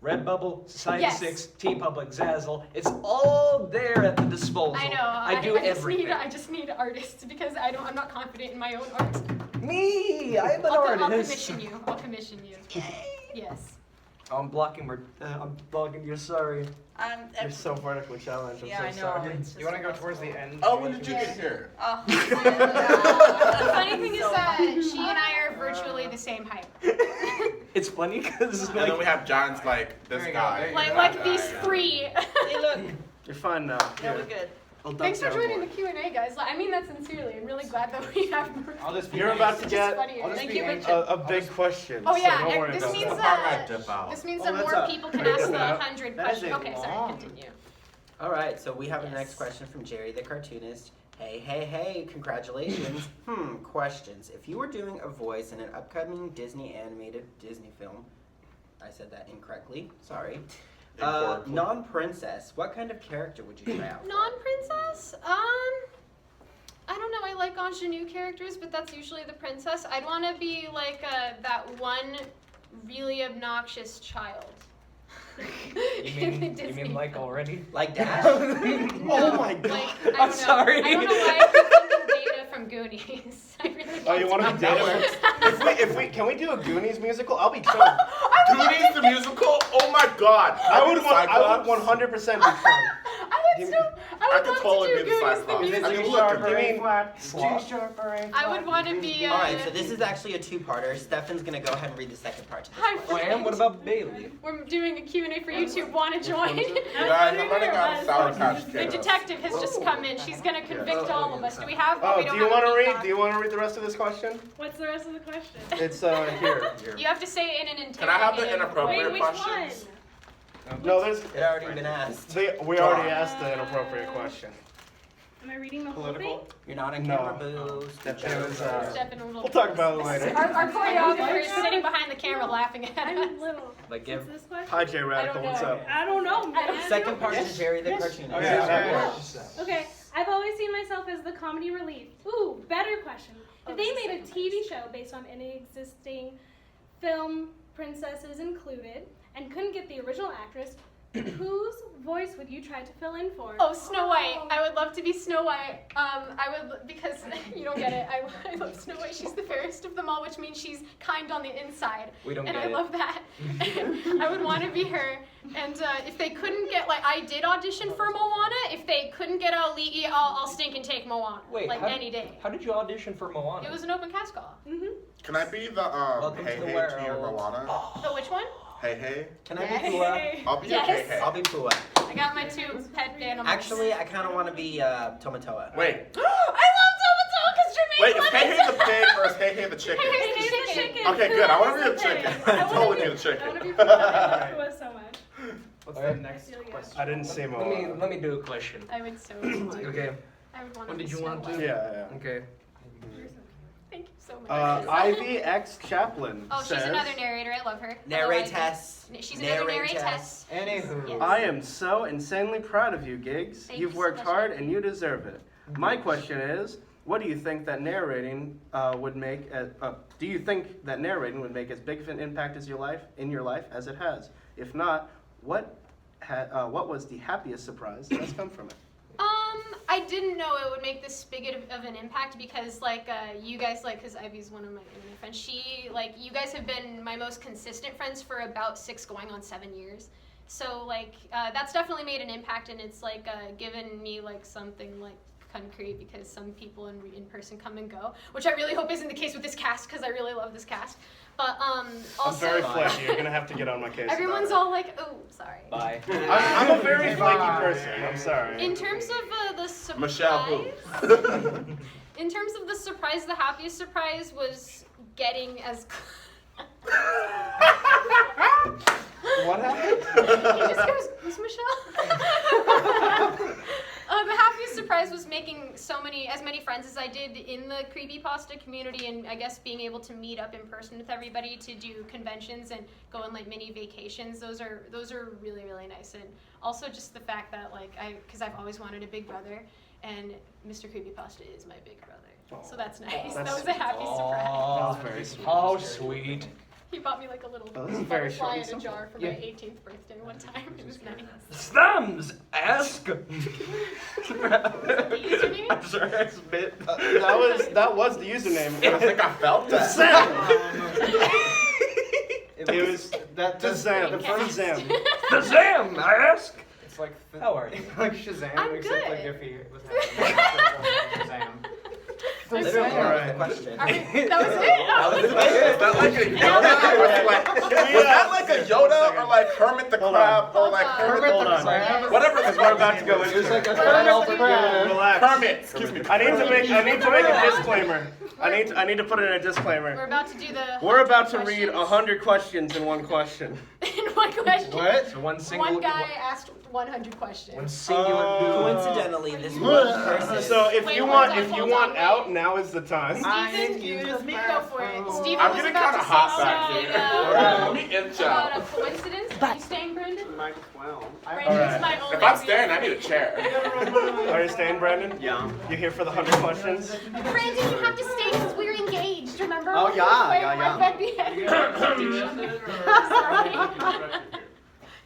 S3: Redbubble, Society
S2: Yes.
S3: 6, TeePublic, Zazzle, it's all there at the disposal.
S2: I know.
S3: I do everything.
S2: I just need artists because I'm not confident in my own art.
S3: Me, I am an
S2: I'll
S3: artist.
S2: commission you. Yes.
S3: I'm blocking you, sorry.
S1: You're so vertically challenged. I'm
S6: Yeah,
S1: so
S6: I know.
S1: sorry.
S6: It's
S5: You want to go
S6: just
S5: towards the
S6: impossible.
S5: end?
S7: Oh, when did you get here?
S6: Oh.
S2: The funny thing is that she and I are virtually the same height.
S3: It's funny because
S7: And then we have giants like this
S5: There you go,
S7: guy.
S5: there you
S2: Like
S5: go.
S2: like
S7: that
S2: these
S7: guy, yeah.
S2: three.
S6: Hey, look.
S1: You're fine now.
S6: Yeah,
S1: Here.
S6: we're good.
S1: I'll dump
S2: Thanks for
S1: you
S2: joining the
S1: overboard.
S2: Q&A, guys. I mean that sincerely. I'm really glad that we have.
S5: I'll just be
S1: You're about to
S2: It's
S1: get
S2: just funnier.
S5: I'll just
S6: Thank
S5: be
S6: you,
S5: angry.
S6: Richard.
S1: a big question.
S2: Oh
S1: so
S2: yeah,
S1: don't worry
S2: this
S1: about
S2: means
S1: that.
S2: that
S7: This
S2: means
S8: Oh,
S2: that
S8: that's
S2: more
S8: up.
S2: people can ask the
S8: That
S2: 100
S8: That is
S2: questions.
S8: a
S2: Okay, sorry,
S8: long-
S2: continue.
S4: All right, so we have the
S2: Yes.
S4: next question from Jerry the cartoonist. Hey, congratulations. Questions. If you were doing a voice in an upcoming Disney animated Disney film, I said that incorrectly, sorry.
S7: Incorrectly.
S4: Non-princess, what kind of character would you try out for?
S2: Non-princess? I don't know. I like ingenue characters, but that's usually the princess. I'd want to be like that one really obnoxious child.
S3: You mean like already?
S4: Like Dash?
S1: Oh my god.
S2: Like, I don't
S3: I'm
S2: know.
S3: sorry.
S2: I don't know why I keep thinking Data from Goonies. I really
S1: Oh, you want to be
S2: that
S1: Data? If we can we do a Goonies musical? I'll be Chung.
S7: Goonies the musical? Oh my god.
S1: I would
S7: Cyclops?
S1: 100% be Chung.
S2: I would
S7: could
S2: love
S7: totally
S2: to
S7: be
S2: do
S7: the
S2: Goonies
S7: Cyclops.
S2: the
S7: I
S2: musical.
S7: mean, look at
S1: You
S7: me.
S1: mean
S2: I would want to be.
S4: All right, so this is actually a two-parter. Stefan's gonna go ahead and read the second part to this
S2: Hi,
S4: question.
S3: Oh, and what about Bailey?
S2: We're doing a Q&A for YouTube. Want to join?
S7: You guys, I'm running out of Sour Patch
S2: The
S7: Kids.
S2: detective has just come in. She's gonna convict all of us. Do we have?
S1: Oh,
S2: we
S1: do
S2: don't
S1: you
S2: have
S1: want
S2: a
S1: to
S2: peacock.
S1: read? Do you want to read the rest of this question?
S9: What's the rest of the question?
S1: It's here.
S2: You have to say it in an interrogative.
S7: Can I have the inappropriate
S9: Wait, which one?
S7: questions?
S1: No, there's.
S4: It already been asked.
S1: We already asked the inappropriate question.
S9: Am I reading the whole thing?
S4: You're not on
S1: No.
S4: camera, boo.
S1: It was,
S2: Stefan will.
S1: we'll talk about it later.
S2: Our choreographer is sitting behind the camera laughing at us.
S9: I'm little.
S3: Like
S9: What's this question?
S1: Hi, J Radical. What's up?
S9: I don't know, man.
S4: Second part is Jerry the cartoonist.
S5: Oh, yeah.
S9: Okay, I've always seen myself as the comedy relief. Ooh, better question. If they made a TV show based on any existing film, princesses included, and couldn't get the original actress, whose voice would you try to fill in for?
S2: Oh, Snow White. I would love to be Snow White. I would, because you don't get it. I love Snow White. She's the fairest of them all, which means she's kind on the inside.
S3: We don't
S2: and
S3: get
S2: I
S3: it.
S2: love that. I would want to be her. And if they couldn't get, like, I did audition for Moana. If they couldn't get Ali'i, I'll stink and take Moana.
S3: Wait,
S2: like
S3: how,
S2: any day.
S3: How did you audition for Moana?
S2: It was an open cast call.
S9: Mm-hmm.
S7: Can I be the
S3: Welcome
S7: hey
S3: to the
S7: hey to your
S3: world.
S7: Moana?
S2: So which one?
S7: Hey hey.
S4: Can I be Pua?
S7: I'll be
S2: Yes.
S7: your hey hey.
S4: I'll be Pua.
S2: I got my 2 pet animals.
S4: Actually, I kind of want to be Tomatoa.
S7: Wait.
S2: I love Tomato because Jermaine
S7: Wait, is
S2: loves
S7: Hey Hey the pig or is Hey Hey the chicken?
S2: Hey Hey the chicken.
S7: Okay, good. I want to be the
S9: Who's the
S7: chicken.
S9: pig?
S7: I totally be the
S9: I
S7: chicken.
S9: want to be Pua so much.
S5: What's
S3: Alright.
S5: the next question?
S1: I didn't see Moana.
S3: Let me do a question.
S2: I would so
S3: Okay.
S2: I would want
S3: What
S2: to
S3: did
S2: be
S3: you want
S2: Snow
S3: to?
S2: White.
S1: Yeah.
S3: Okay.
S2: Thank you so much.
S1: Ivy X Chaplin
S2: Oh, she's
S1: says,
S2: another narrator. I love her.
S4: Narratess.
S2: She's another narratess.
S5: Anywho.
S2: Yes.
S1: I am so insanely proud of you, Gigs.
S2: Thank
S1: You've
S2: you so
S1: worked
S2: much,
S1: hard
S2: Ivy.
S1: and you deserve it. My question is, what do you think that narrating would make? Do you think that narrating would make as big of an impact as your life as it has? If not, what was the happiest surprise that has come from it?
S2: I didn't know it would make this big of an impact because, you guys, because Ivy's one of my internet friends. You guys have been my most consistent friends for about 6 going on 7 years. So, that's definitely made an impact, and it's, given me, something, concrete because some people in person come and go, which I really hope isn't the case with this cast because I really love this cast. But, also...
S1: I'm very flaky. You're going to have to get on my case.
S2: Everyone's all like, oh, sorry.
S3: Bye.
S1: I'm a very flaky person. I'm sorry.
S2: In terms of the surprise...
S7: Michelle who?
S2: In terms of the surprise, the happiest surprise was getting as...
S1: What happened?
S2: He just goes, who's Michelle? The happiest surprise was making as many friends as I did in the creepypasta community, and I guess being able to meet up in person with everybody to do conventions and go on mini vacations. Those are really, really nice. And also just the fact that because I've always wanted a big brother, and Mr. Creepypasta is my big brother. So that's nice. That was a happy surprise.
S1: That was very sweet.
S3: How sweet.
S2: He bought me a little
S1: Oh, this is very
S2: butterfly
S1: short
S2: in
S1: and
S2: a jar for my
S3: Yeah.
S2: 18th birthday one time. It was nice.
S3: Thumbs ask.
S2: The username?
S3: I'm sorry, I spit.
S1: That was the username.
S7: I think I felt that.
S1: It was
S8: That
S1: Shazam.
S2: Okay.
S1: Shazam.
S3: Shazam, I ask.
S5: It's like
S3: How are you?
S5: like Shazam,
S2: I'm
S5: except
S2: good.
S5: if he was having Shazam.
S4: Literally, that was the
S1: Alright.
S4: question.
S2: That was it? Oh.
S7: Is that like a Yoda? Was that like a Yoda or like Kermit the
S1: Hold
S7: Crab or
S2: Hold
S7: like
S2: on.
S7: Kermit
S1: Hold
S7: the
S1: on.
S7: Crab? Whatever this
S1: We're about to go into
S8: It's like a
S2: Kermit
S8: Colonel
S2: the
S8: Crab.
S1: Relax.
S7: Kermit. Excuse me.
S1: I need to make a disclaimer. I need to put in a
S2: We're
S1: disclaimer.
S2: about to do the.
S1: We're about to
S2: 100
S1: read
S2: questions.
S1: 100 questions in one question.
S2: In one question.
S3: So one
S2: One guy asked 100 questions.
S3: One singular
S4: Coincidentally, this one person.
S1: So if
S2: Wait,
S1: you
S2: hold
S1: want
S2: on, wait.
S1: out, now is the time.
S2: Steven, go for it. Steven
S7: I'm
S2: was
S7: getting
S2: about
S7: kind of
S2: to
S7: hot
S2: say
S7: back
S2: something
S7: here. Let me inch
S2: about a
S7: out.
S2: coincidence. Are you staying, Brandon?
S8: Might as well.
S2: Brandon's
S1: Alright.
S2: my only.
S7: If I'm staring, I need a chair.
S1: Are you staying, Brandon?
S8: Yeah.
S1: You here for the 100 questions?
S2: Brandon, you have to stay because we're engaged. Remember?
S8: Oh, yeah,
S2: Wait,
S8: yeah.
S2: my bed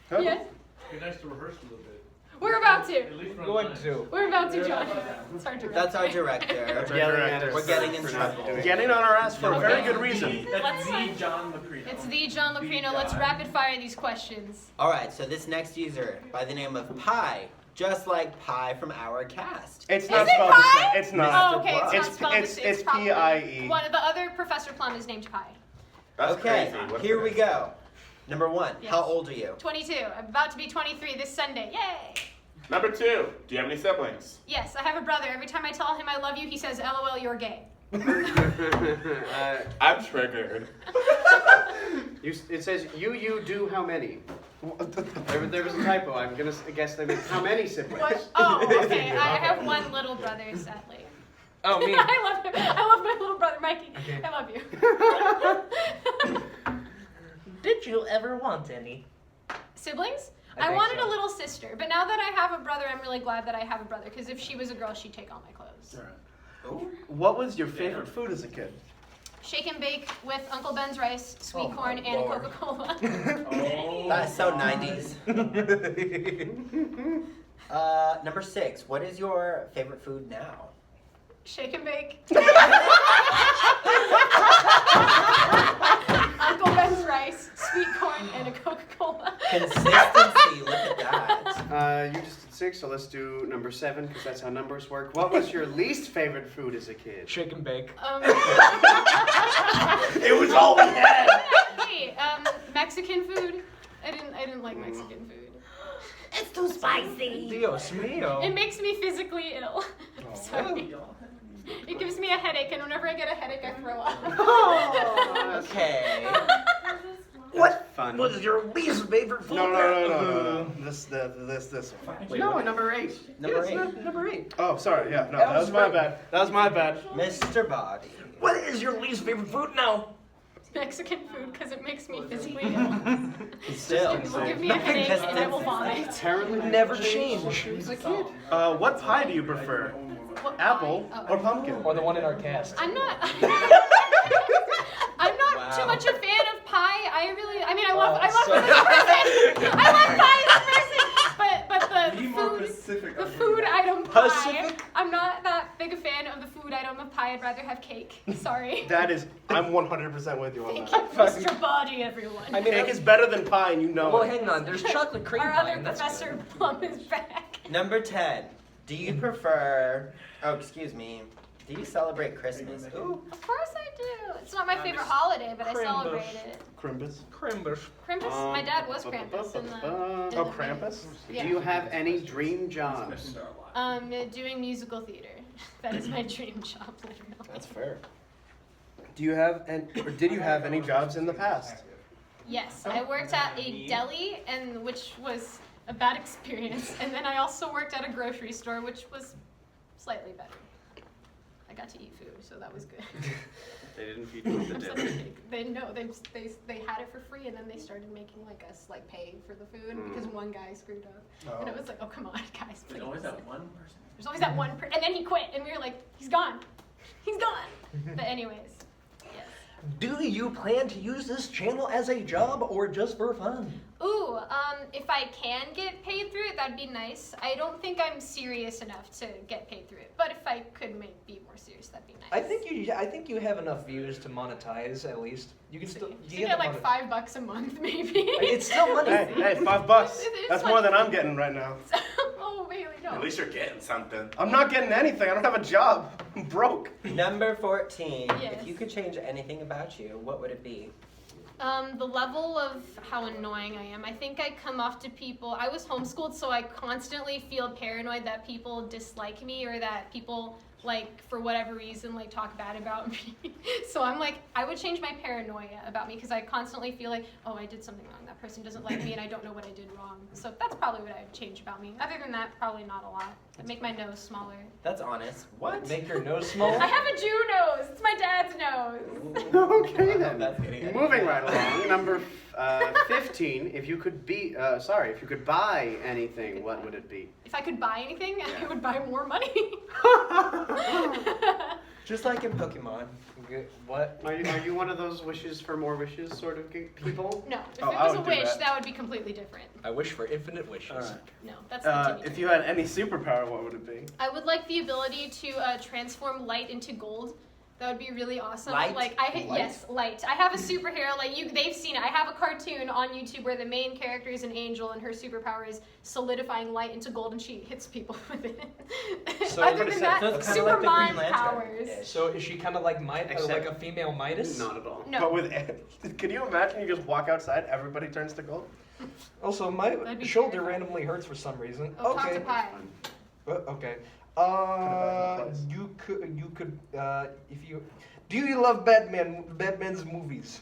S2: Sorry. Yes.
S10: Be nice to rehearse a little bit.
S2: We're about to.
S10: At least run
S3: Going
S10: by.
S3: to.
S2: We're about to, John. It's our director.
S4: That's our director.
S8: Yelling at us
S4: We're getting in
S8: for not
S4: trouble.
S8: doing it.
S1: Getting on our ass for a very good reason.
S10: That's the John Lucrino.
S2: It's the John Lucrino. Let's rapid fire these questions.
S4: Alright, so this next user, by the name of Pie, just like Pie from our cast.
S1: It's
S2: Is
S1: not
S2: it
S1: spelled the
S2: pie?
S1: same. It's not.
S2: Oh, okay. It's not spelled the
S1: It's
S2: same. It's probably-
S1: P-I-E.
S2: One of the other Professor Plum is named Pie.
S7: That's
S4: Okay,
S7: crazy. What
S4: here
S7: the-
S4: we go. Number 1,
S2: Yes.
S4: how old are you?
S2: 22. I'm about to be 23 this Sunday. Yay!
S7: Number 2, do you have any siblings?
S2: Yes, I have a brother. Every time I tell him I love you, he says, LOL, you're gay.
S7: I'm triggered.
S8: It says you do how many? There was a typo. I'm gonna guess they meant how many siblings.
S2: What? Oh, okay. I have one little brother, sadly.
S3: Oh, me.
S2: I love him. I love my little brother, Mikey.
S3: Okay.
S2: I love you.
S3: Did you ever want any?
S2: Siblings?
S3: I
S2: I
S3: think
S2: wanted
S3: so.
S2: a little sister, but now that I have a brother, I'm really glad that I have a brother, because if she was a girl, she'd take all my clothes.
S1: What was your favorite food as a kid?
S2: Shake and bake with Uncle Ben's rice, sweet
S3: Oh,
S2: corn,
S3: my
S2: and a
S3: Lord.
S2: Coca-Cola.
S10: Oh.
S4: That's so 90s. Number 6, what is your favorite food now?
S2: Shake and bake. Uncle Ben's rice, sweet corn, and a Coca-Cola.
S4: Consistency, look at that.
S8: You just did 6, so let's do number 7 because that's how numbers work. What was your least favorite food as a kid?
S3: Shake and bake.
S1: It was all we had.
S2: Hey, Mexican food. I didn't like Mexican food.
S4: It's too spicy.
S3: Dios mío.
S2: It makes me physically ill. Sorry. It gives me a headache, and whenever I get a headache, I throw up.
S4: Okay.
S8: What fun?
S3: What is your least favorite food?
S1: No. This one.
S8: Wait, no, number 8.
S4: Number
S3: Yes,
S4: 8.
S3: number 8.
S1: Oh, sorry. Yeah, no, that was my bad. That was my bad.
S4: Mr. Boddy.
S3: What is your least favorite food now?
S2: Mexican food, because it makes me physically ill.
S4: Still.
S2: It will give me a headache, and I will vomit.
S8: Apparently
S3: Never change.
S8: He's a kid.
S1: What pie do you prefer?
S2: What
S1: Apple
S2: pie?
S1: or pumpkin?
S3: Or the one in our cast.
S2: I'm not. I'm not
S4: Wow.
S2: too much a fan of pie. I love
S3: sorry.
S2: pie as a person. I love pie as a person. But
S7: Be more
S2: the
S7: specific.
S2: food, the food item pie.
S3: Pacific?
S2: I'm not that big a fan of the food item of pie. I'd rather have cake. Sorry.
S1: I'm 100% with you on
S2: Thank
S1: that.
S2: you, Mr. Boddy, everyone.
S3: I mean,
S1: Cake is better than pie, and you know
S3: well,
S1: it.
S3: hang on. There's chocolate cream
S2: Our
S3: pie,
S2: other
S3: and that's
S2: Professor Plum is back.
S4: Number 10. Do you prefer... Oh, excuse me. Do you celebrate Christmas? Ooh.
S2: Of course I do. It's not my favorite holiday, but I
S3: Crimbus.
S2: celebrate it.
S1: Crimbus.
S3: Crimbus.
S2: Krampus. My dad was Krampus in the.
S1: Oh, Krampus?
S2: Yeah.
S8: Do you have any dream jobs?
S2: Doing musical theater. That is my dream job, literally.
S4: That's fair.
S1: Do you have or did you have any jobs in the past?
S2: Yes, I worked at a deli, which was a bad experience, and then I also worked at a grocery store, which was slightly better. I got to eat food, so that was good.
S8: They didn't feed you the deli.
S2: They had it for free, and then they started making us pay for the food because one guy screwed up, and it was like, oh come on, guys, please.
S10: There's always that one person.
S2: There's always that one person, and then he quit, and we were like, he's gone, he's gone. But anyways, yes.
S3: Do you plan to use this channel as a job or just for fun?
S2: Ooh, if I can get paid through it, that'd be nice. I don't think I'm serious enough to get paid through it, but if I could be more serious, that'd be nice.
S3: I think you have enough views to monetize at least. You can still.
S2: You get like $5 a month, maybe.
S3: It's still money.
S1: Hey, $5.
S2: It's
S1: That's
S2: fine.
S1: more than I'm getting right now.
S2: Oh, Bailey, no.
S7: At least you're getting something.
S1: I'm not getting anything. I don't have a job. I'm broke.
S4: Number 14.
S2: Yes.
S4: If you could change anything about you, what would it be?
S2: The level of how annoying I am. I think I come off to people. I was homeschooled, so I constantly feel paranoid that people dislike me or that people, for whatever reason, talk bad about me. So I'm I would change my paranoia about me because I constantly feel oh, I did something wrong. That person doesn't like me and I don't know what I did wrong. So that's probably what I would change about me. Other than that, probably not a lot. I'd make my nose smaller.
S4: That's honest. What?
S3: Make your nose smaller.
S2: I have a Jew nose. It's my dad's nose.
S8: Okay then.
S4: That's getting
S8: Moving right along. Number 15. If you could buy anything, what would it be?
S2: If I could buy anything, I would buy more money.
S4: Just like in Pokemon.
S3: What?
S8: Are you one of those wishes for more wishes sort of people?
S2: No, if
S1: Oh,
S2: it
S1: I
S2: was a
S1: would do
S2: wish,
S1: that.
S2: that would be completely different.
S3: I wish for infinite wishes.
S1: Alright.
S2: No, that's the
S1: If you had any superpower, what would it be?
S2: I would like the ability to transform light into gold. That would be really awesome.
S4: Light?
S1: Light?
S2: Yes, light. I have a superhero, they've seen it. I have a cartoon on YouTube where the main character is an angel and her superpower is solidifying light into gold and she hits people with it.
S3: So
S2: Other
S3: what
S2: than
S3: is
S2: that,
S4: So it's kinda
S2: super
S4: like the Green
S2: mind
S4: Lantern.
S2: powers.
S3: So is she kind of like
S8: Except-
S3: like a female Midas?
S8: Not at all.
S2: No.
S1: But with, can you imagine you just walk outside, everybody turns to gold?
S3: Also, my
S2: That'd be
S3: shoulder
S2: terrifying.
S3: randomly hurts for some reason.
S2: Oh, talk
S3: Okay.
S2: to pie.
S3: Okay.
S1: Could've been
S3: You could if you do you love Batman's movies?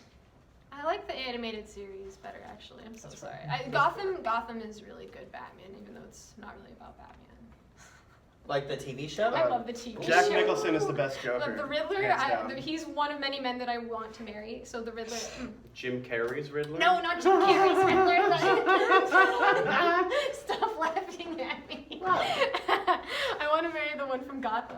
S2: I like the animated series better, actually. I'm so sorry. Gotham is really good Batman, even though it's not really about Batman.
S4: Like the TV show?
S2: I love the TV
S1: Jack
S2: show.
S1: Nicholson is the best Joker.
S2: Look, the Riddler,
S1: hands down.
S2: he's one of many men that I want to marry. So the Riddler.
S8: Jim Carrey's Riddler?
S2: No, not Jim Carrey's Riddler. Stop laughing at me. I want to marry the one from Gotham.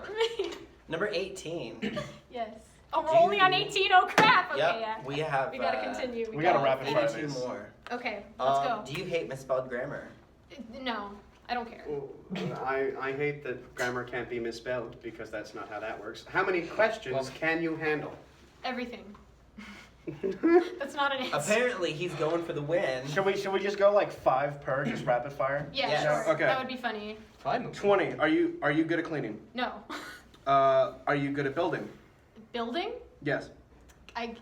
S4: Number 18.
S2: Yes. Oh, we're only on 18. Oh crap. Okay,
S4: Yep,
S2: yeah.
S4: we have.
S2: We gotta continue.
S1: we gotta rapid fire
S4: 82
S1: this.
S4: more.
S2: Okay, let's go.
S4: Do you hate misspelled grammar?
S2: No, I don't care.
S8: Oh, I hate that grammar can't be misspelled because that's not how that works. How many questions can you handle?
S2: Everything. That's not an answer.
S4: Apparently, he's going for the win.
S1: Should we just go 5 per, just rapid fire?
S2: Yeah,
S4: Yes.
S2: sure.
S1: Okay.
S2: That would be funny.
S3: Fine.
S1: 20. Are you good at cleaning?
S2: No.
S1: Are you good at building?
S2: Building?
S1: Yes.
S2: I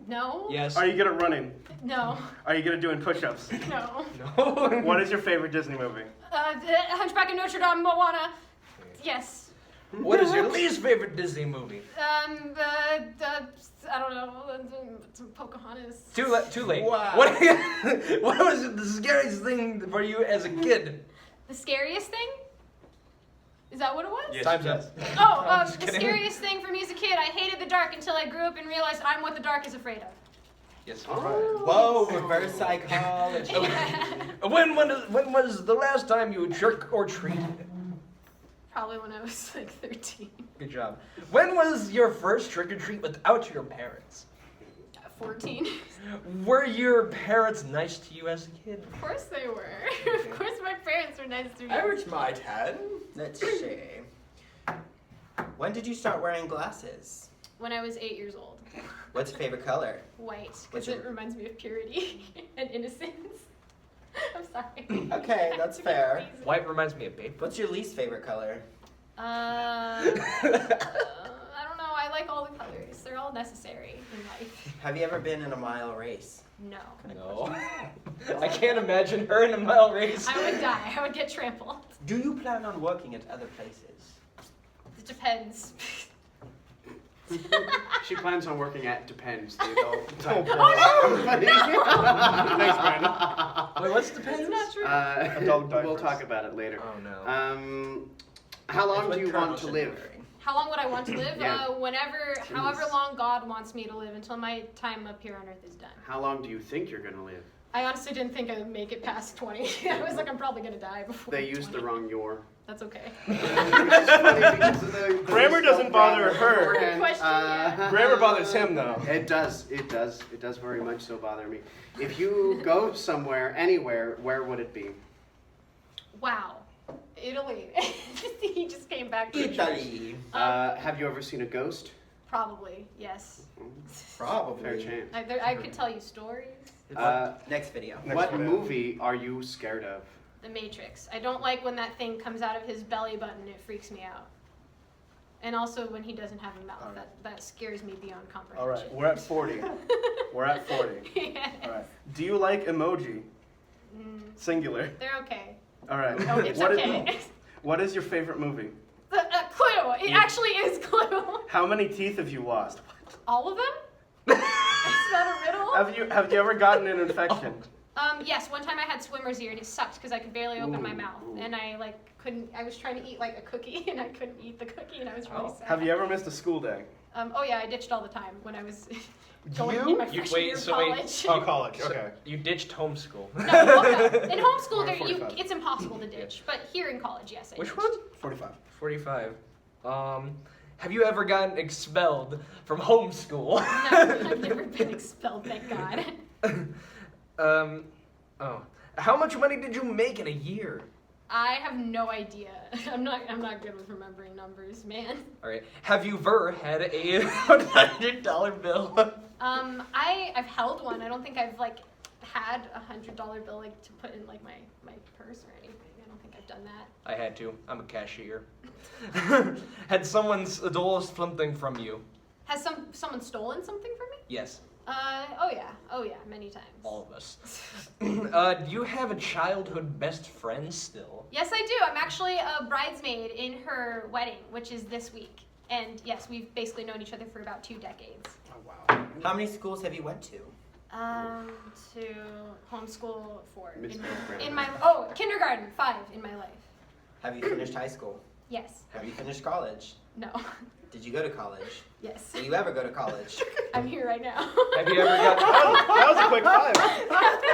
S2: No.
S3: Yes.
S1: Are you good at running?
S2: No.
S1: Are you good at doing push-ups?
S2: No.
S3: No.
S1: What is your favorite Disney movie?
S2: Hunchback of Notre Dame, Moana. Yes.
S3: What is your least favorite Disney movie?
S2: I don't know. Pocahontas.
S3: Too late.
S4: Wow.
S3: What was the scariest thing for you as a kid?
S2: The scariest thing? Is that what it was?
S1: Yes,
S3: Time's
S1: yes.
S3: up.
S2: Oh,
S3: I'm just
S2: the
S3: kidding.
S2: scariest thing for me as a kid, I hated the dark until I grew up and realized I'm what the dark is afraid of.
S3: Yes.
S4: Whoa, reverse psychology.
S3: When was the last time you trick or treated?
S2: Probably when I was like 13.
S3: Good job. When was your first trick or treat without your parents?
S2: 14.
S3: Were your parents nice to you as a kid?
S2: Of course they were. Of course my parents were nice to me.
S4: Average my 10. Let's see. When did you start wearing glasses?
S2: When I was 8 years old.
S4: What's your favorite color?
S2: White,
S4: What's
S2: because
S4: your-
S2: it reminds me of purity and innocence. I'm sorry.
S4: Okay, that's fair.
S3: White reminds me of paper.
S4: What's your least favorite color?
S2: I don't know. I like all the colors. They're all necessary in life.
S4: Have you ever been in a mile race?
S2: No.
S3: No. I can't imagine her in a mile race.
S2: I would die. I would get trampled.
S4: Do you plan on working at other places?
S2: It depends.
S8: She plans on working at Depends, the adult type.
S1: Thanks, Brandon.
S3: Wait, what's the
S2: That's
S3: pen?
S2: not true.
S1: Adult
S8: We'll
S1: diapers.
S8: talk about it later.
S3: Oh no.
S8: How long
S4: That's
S8: do you
S4: what
S8: want to
S4: Colonel
S8: live?
S4: should be wearing.
S2: How long would I want to live?
S8: Yeah.
S2: However long God wants me to live until my time up here on Earth is done.
S8: How long do you think you're gonna live?
S2: I honestly didn't think I would make it past 20. I was like, I'm probably gonna die before.
S8: They used
S2: 20.
S8: the wrong your.
S2: That's okay.
S8: It's funny because of the
S1: Grammar doesn't bother her.
S8: beforehand.
S2: Question, yeah.
S1: Grammar bothers him, though.
S8: It does very much so bother me. If you go somewhere, anywhere, where would it be?
S2: Wow. Italy. He just came back. to
S4: Italy.
S8: Have you ever seen a ghost?
S2: Probably, yes.
S4: Probably.
S8: Fair chance.
S2: I could tell you stories.
S4: Next video.
S8: What movie are you scared of?
S2: The Matrix. I don't like when that thing comes out of his belly button. It freaks me out. And also when he doesn't have a mouth.
S1: All right.
S2: That scares me beyond
S1: All
S2: comprehension.
S1: right, we're at 40. We're at 40.
S2: Yes.
S1: All right. Do you like emoji? Singular.
S2: They're okay.
S1: All right.
S2: No, it's
S1: What is-
S2: okay.
S1: what is your favorite movie?
S2: Clue. It actually is Clue.
S1: How many teeth have you lost?
S2: All of them? Is that a riddle?
S1: Have you ever gotten an infection?
S2: Yes, one time I had swimmer's ear and it sucked because I could barely open my mouth. And I I was trying to eat like a cookie and I couldn't eat the cookie and I was really sad.
S1: Have you ever missed a school day?
S2: Oh yeah, I ditched all the time when I was going in my freshman year of college.
S1: Oh, college.
S3: So
S1: Okay.
S3: you ditched homeschool.
S2: No, in homeschool
S1: We're
S2: there,
S1: at 45.
S2: it's impossible to ditch. But here in college, yes, I
S3: Which
S2: ditched.
S3: one?
S1: 45.
S3: 45. Have you ever gotten expelled from homeschool?
S2: No, I've never been expelled, thank God.
S3: Oh. How much money did you make in a year?
S2: I have no idea. I'm not good with remembering numbers, man.
S3: All right. Have you ever had a $100 bill?
S2: I've held one. I don't think I've like had $100 bill like to put in like my purse or anything. I don't think I've done that.
S3: I had to. I'm a cashier. Had someone stole something from you?
S2: Has someone stolen something from me?
S3: Yes.
S2: Oh yeah, many times.
S3: All of us. Do you have a childhood best friend still?
S2: Yes, I do. I'm actually a bridesmaid in her wedding, which is this week. And yes, we've basically known each other for about 2 decades.
S1: Oh, wow.
S4: How many schools have you went to?
S2: To homeschool 4.
S8: Miss
S2: In my kindergarten 5 in my life.
S4: Have you finished high school?
S2: Yes.
S4: Have you finished college?
S2: No.
S4: Did you go to college?
S2: Yes.
S4: Will you ever go to college?
S2: I'm here right now.
S3: Have you ever gotten
S1: That was a quick 5.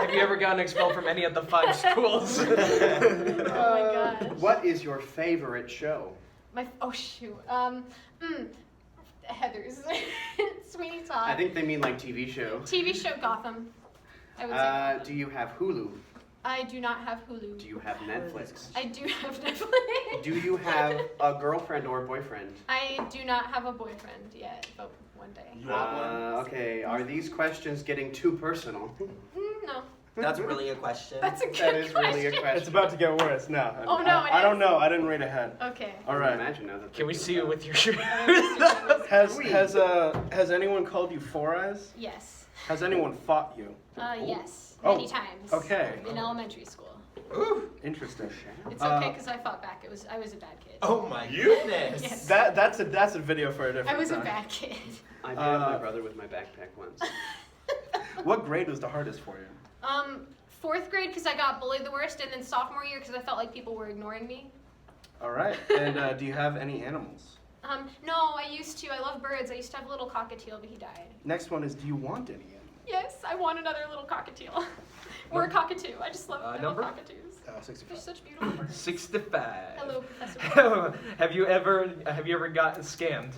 S3: Have you ever gotten expelled from any of the 5 schools?
S2: Oh my gosh.
S8: What is your favorite show?
S2: Heathers. Sweeney Todd.
S8: I think they mean like TV show.
S2: TV show Gotham. I would say Gotham.
S8: Do you have Hulu?
S2: I do not have Hulu.
S8: Do you have Netflix?
S2: I do have Netflix.
S8: Do you have a girlfriend or boyfriend?
S2: I do not have a boyfriend yet, but one day.
S7: You have one?
S8: Okay, are these questions getting too personal?
S2: No.
S4: That's really a question.
S2: That's a good
S8: That is
S2: question.
S8: really a question.
S1: It's about to get worse. No.
S2: Oh, no, it
S1: I don't
S2: is?
S1: know. I didn't read ahead.
S2: Okay.
S1: All
S8: I
S1: right.
S8: imagine now that
S3: Can we
S8: they're
S3: see you
S8: doing
S3: with your shoes?
S1: Has anyone called you Four Eyes?
S2: Yes.
S1: Has anyone fought you?
S2: Yes.
S1: Oh,
S2: Many times.
S1: okay.
S2: In elementary school.
S4: Ooh.
S1: Interesting.
S2: It's okay because I fought back. I was a bad kid.
S4: Oh my
S7: You?
S4: goodness.
S2: Yes.
S1: That's a video for a different
S2: I was a
S1: time.
S2: bad kid.
S8: I beat up my brother with my backpack once.
S1: What grade was the hardest for you?
S2: Fourth grade because I got bullied the worst, and then sophomore year because I felt like people were ignoring me.
S1: All right. And do you have any animals?
S2: No, I used to. I love birds. I used to have a little cockatiel, but he died.
S1: Next one is, do you want any animals?
S2: Yes, I want another little cockatiel. Or a cockatoo. I just love, I love
S3: number?
S2: cockatoos. They're
S1: 65.
S2: such beautiful birds.
S3: 65.
S2: Hello, Professor.
S3: Have you ever gotten scammed?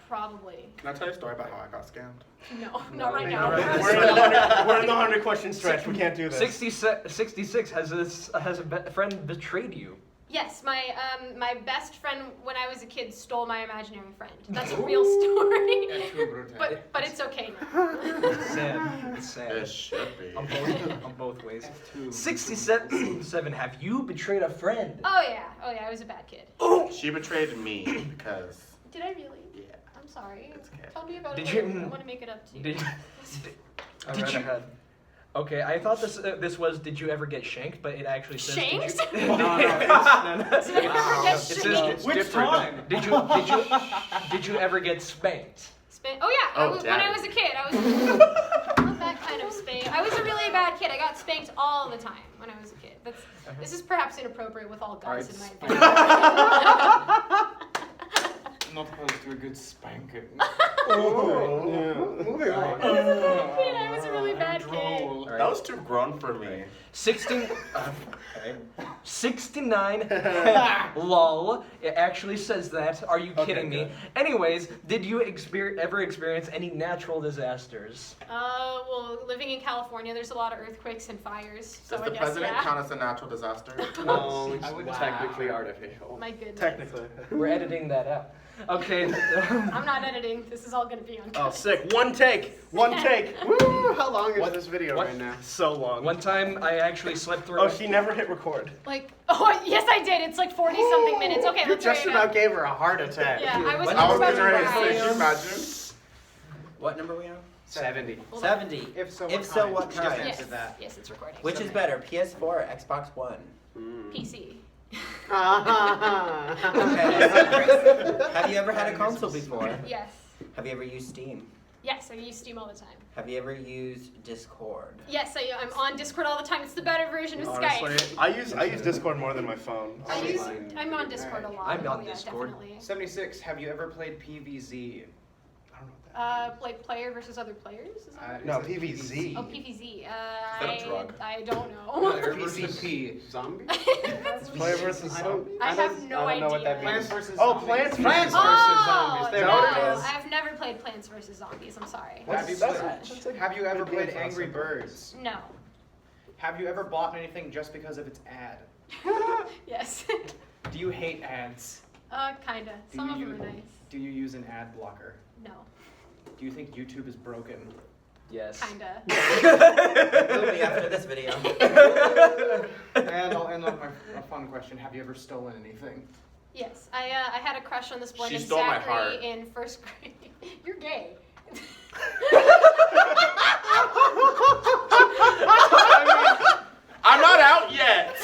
S2: Probably.
S7: Can I tell you a story about how I got scammed?
S2: No, not right now.
S1: We're in the 100 question stretch. We can't do this.
S3: 66 has a friend betrayed you.
S2: Yes, my best friend when I was a kid stole my imaginary friend. That's a real story. but it's okay now.
S3: It's sad. It's sad.
S7: It should be.
S3: On both ways. 67. Have you betrayed a friend?
S2: Oh yeah, I was a bad kid.
S7: She betrayed me because.
S2: Did I really?
S7: Yeah.
S2: I'm sorry.
S7: It's okay.
S2: Tell me about
S3: Did
S2: it.
S3: you-
S2: later. I want to make it up to you.
S3: Did
S1: Did
S3: you?
S1: Ahead.
S3: Okay, I thought this was did you ever get shanked, but it actually says
S2: Shanked?
S3: Did you,
S1: No,
S2: Did I ever get
S3: It says
S2: shanked?
S3: it's
S10: Which
S3: different.
S10: time?
S3: Did you ever get spanked?
S2: Oh yeah,
S7: Oh,
S2: when I
S7: daddy.
S2: was a kid, I was not that kind of spank. I was a really bad kid. I got spanked all the time when I was a kid. This is perhaps inappropriate with all guys in my opinion.
S10: Not opposed to a good spanking.
S1: Moving on.
S2: I was a really bad kid.
S3: All
S7: That
S3: right.
S7: was too grown for me.
S3: 69 lol, it actually says that. Are you
S1: Okay,
S3: kidding me?
S1: good.
S3: Anyways, did you ever experience any natural disasters?
S2: Well, living in California, there's a lot of earthquakes and fires. So
S7: Does
S2: I
S7: the
S2: guess
S7: president
S2: yeah.
S7: count as a natural disaster?
S8: No, it's
S10: I would-
S8: technically artificial.
S2: My goodness.
S1: Technically.
S3: We're editing that out. Okay.
S2: I'm not editing. This is all gonna be on.
S1: Oh, sick. One take. One take.
S8: Woo! How long is this video
S3: what-
S8: right now?
S1: So long.
S3: One time I actually slept through.
S1: Oh, she never hit record.
S2: Like, oh yes, I did. It's like 40 something minutes. Okay,
S8: You
S2: let's
S8: just
S2: hurry it
S8: about
S2: up.
S8: gave her a heart attack.
S2: Yeah, I was
S7: I was
S2: about
S7: getting
S2: to
S7: ready to
S2: cry.
S7: say, can you imagine?
S4: What number are we on?
S8: 70.
S2: Hold on.
S4: 70.
S8: If so,
S4: If so, what
S8: She just
S4: kind?
S2: Yes,
S8: answered that.
S2: yes, it's recording.
S4: Which is better, PS4 or Xbox One?
S2: PC.
S4: Okay. Have you ever had a console before?
S2: Yes.
S4: Have you ever used Steam?
S2: Yes, I use Steam all the time.
S4: Have you ever used Discord?
S2: Yes, I'm on Discord all the time. It's the better version of
S1: Honestly,
S2: Skype.
S1: I use Discord more than my phone.
S2: I'm on Discord a lot.
S3: I'm on
S2: yeah,
S3: Discord.
S2: Definitely.
S8: 76. Have you ever played PVZ?
S1: I don't know what
S2: Like player versus other players? Is that
S1: No, PVZ.
S2: Oh, PVZ.
S7: that a drug?
S2: I don't know.
S8: PCP. Zombie?
S1: Player versus
S8: I don't.
S2: I have no
S8: I don't know what
S2: idea.
S8: that means.
S10: Plants vs.
S1: Oh,
S10: Zombies.
S1: Plants
S8: Plants
S1: versus
S8: versus
S2: Oh,
S8: Zombies. There
S2: no,
S8: it is.
S2: I've never played Plants vs. Zombies. I'm sorry.
S8: Have you,
S1: That's a
S8: have you ever
S1: good game
S8: played
S1: for us,
S8: Angry
S1: I think.
S8: Birds?
S2: No.
S8: Have you ever bought anything just because of its ad?
S2: Yes.
S8: Do you hate ads?
S2: Kinda.
S8: Do
S2: Some of
S8: you-
S2: them are nice.
S8: Do you use an ad blocker?
S2: No.
S8: Do you think YouTube is broken?
S3: Yes.
S2: Kinda.
S4: Will be after this video.
S8: And I'll end on a fun question. Have you ever stolen anything?
S2: Yes. I had a crush on this boy
S7: She
S2: named
S7: stole my heart.
S2: Zachary in first grade. You're gay.
S7: I'm not out yet!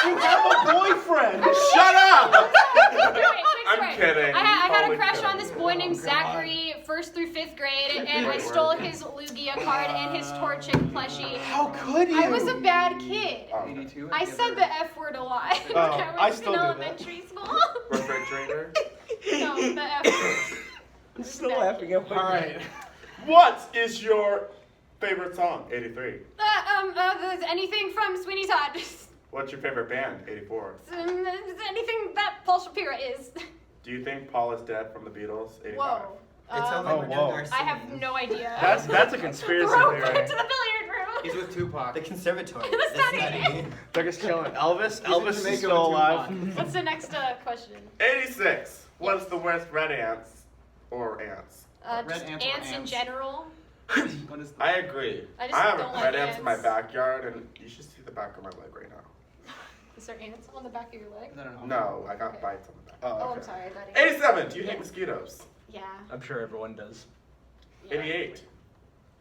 S1: You have a boyfriend!
S7: Shut up!
S2: Wait,
S7: I'm kidding.
S2: I had a
S7: Totally
S2: crush
S7: kidding.
S2: on this boy named Zachary, 1st through 5th grade, and I stole his Lugia card and his Torchic plushie.
S1: How could you?
S2: I was a bad kid.
S8: 82.
S2: I said the F word a lot when
S1: I
S2: I was
S1: still
S2: in
S1: do that.
S2: elementary school.
S7: Refrigerator.
S2: No, the F word.
S3: I'm still laughing at my
S1: Alright.
S7: What is your favorite song? 83.
S2: Anything from Sweeney Todd.
S7: What's your favorite band? 84.
S2: Anything that Paul Shapiro is.
S7: Do you think Paul is dead from the Beatles? 85.
S2: Whoa.
S4: It sounds like
S1: Oh,
S4: we're doing
S1: whoa.
S4: our
S2: I have
S4: singing.
S2: no idea.
S1: That's a conspiracy
S2: Throw
S1: theory.
S2: back to the billiard room.
S8: He's with Tupac.
S4: The conservatory.
S2: The study.
S1: They're just chilling. Elvis?
S8: in
S1: Elvis is
S8: Jamaica
S1: still
S8: with
S1: alive.
S2: What's the next question?
S7: 86. What's the worst red ants or ants?
S10: Red ants or
S2: Ants in
S10: ants?
S2: general.
S7: I agree.
S2: I just
S7: I have
S2: don't like
S7: red ants in my
S2: ants.
S7: backyard, and you should see the back of my leg right now.
S2: Is there ants on the back of your leg?
S7: No, I got
S2: Okay.
S7: bites on the back.
S2: Oh,
S1: okay.
S2: I'm sorry. I thought it
S7: 87. Do you hate mosquitoes?
S2: Yeah.
S3: I'm sure everyone does.
S7: 88.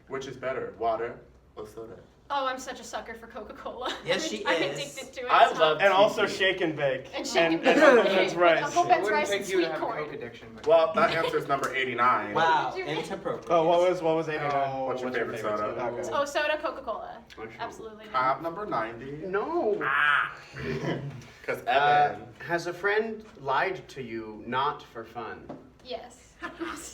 S7: Which is better, water or soda?
S2: Oh, I'm such a sucker for Coca-Cola.
S4: Yes, she
S2: I'm
S4: is.
S2: addicted to it.
S7: I
S2: It's
S7: love
S2: hot.
S1: And also shake and bake.
S2: And shake and bake.
S1: That's right.
S2: Humble
S5: It
S2: Ben's
S5: wouldn't
S2: rice and
S5: take you to
S2: sweet
S5: have a
S2: corn.
S5: Coke addiction. But
S7: Well, that answers number 89.
S4: Wow,
S2: Did you read?
S4: inappropriate.
S1: Oh, what was 89?
S7: What's your favorite soda?
S1: Okay.
S2: Oh, soda, Coca-Cola.
S8: Sure.
S2: Absolutely.
S7: Tab number 90.
S8: No.
S7: Because Evan.
S8: Has a friend lied to you not for fun?
S2: Yes.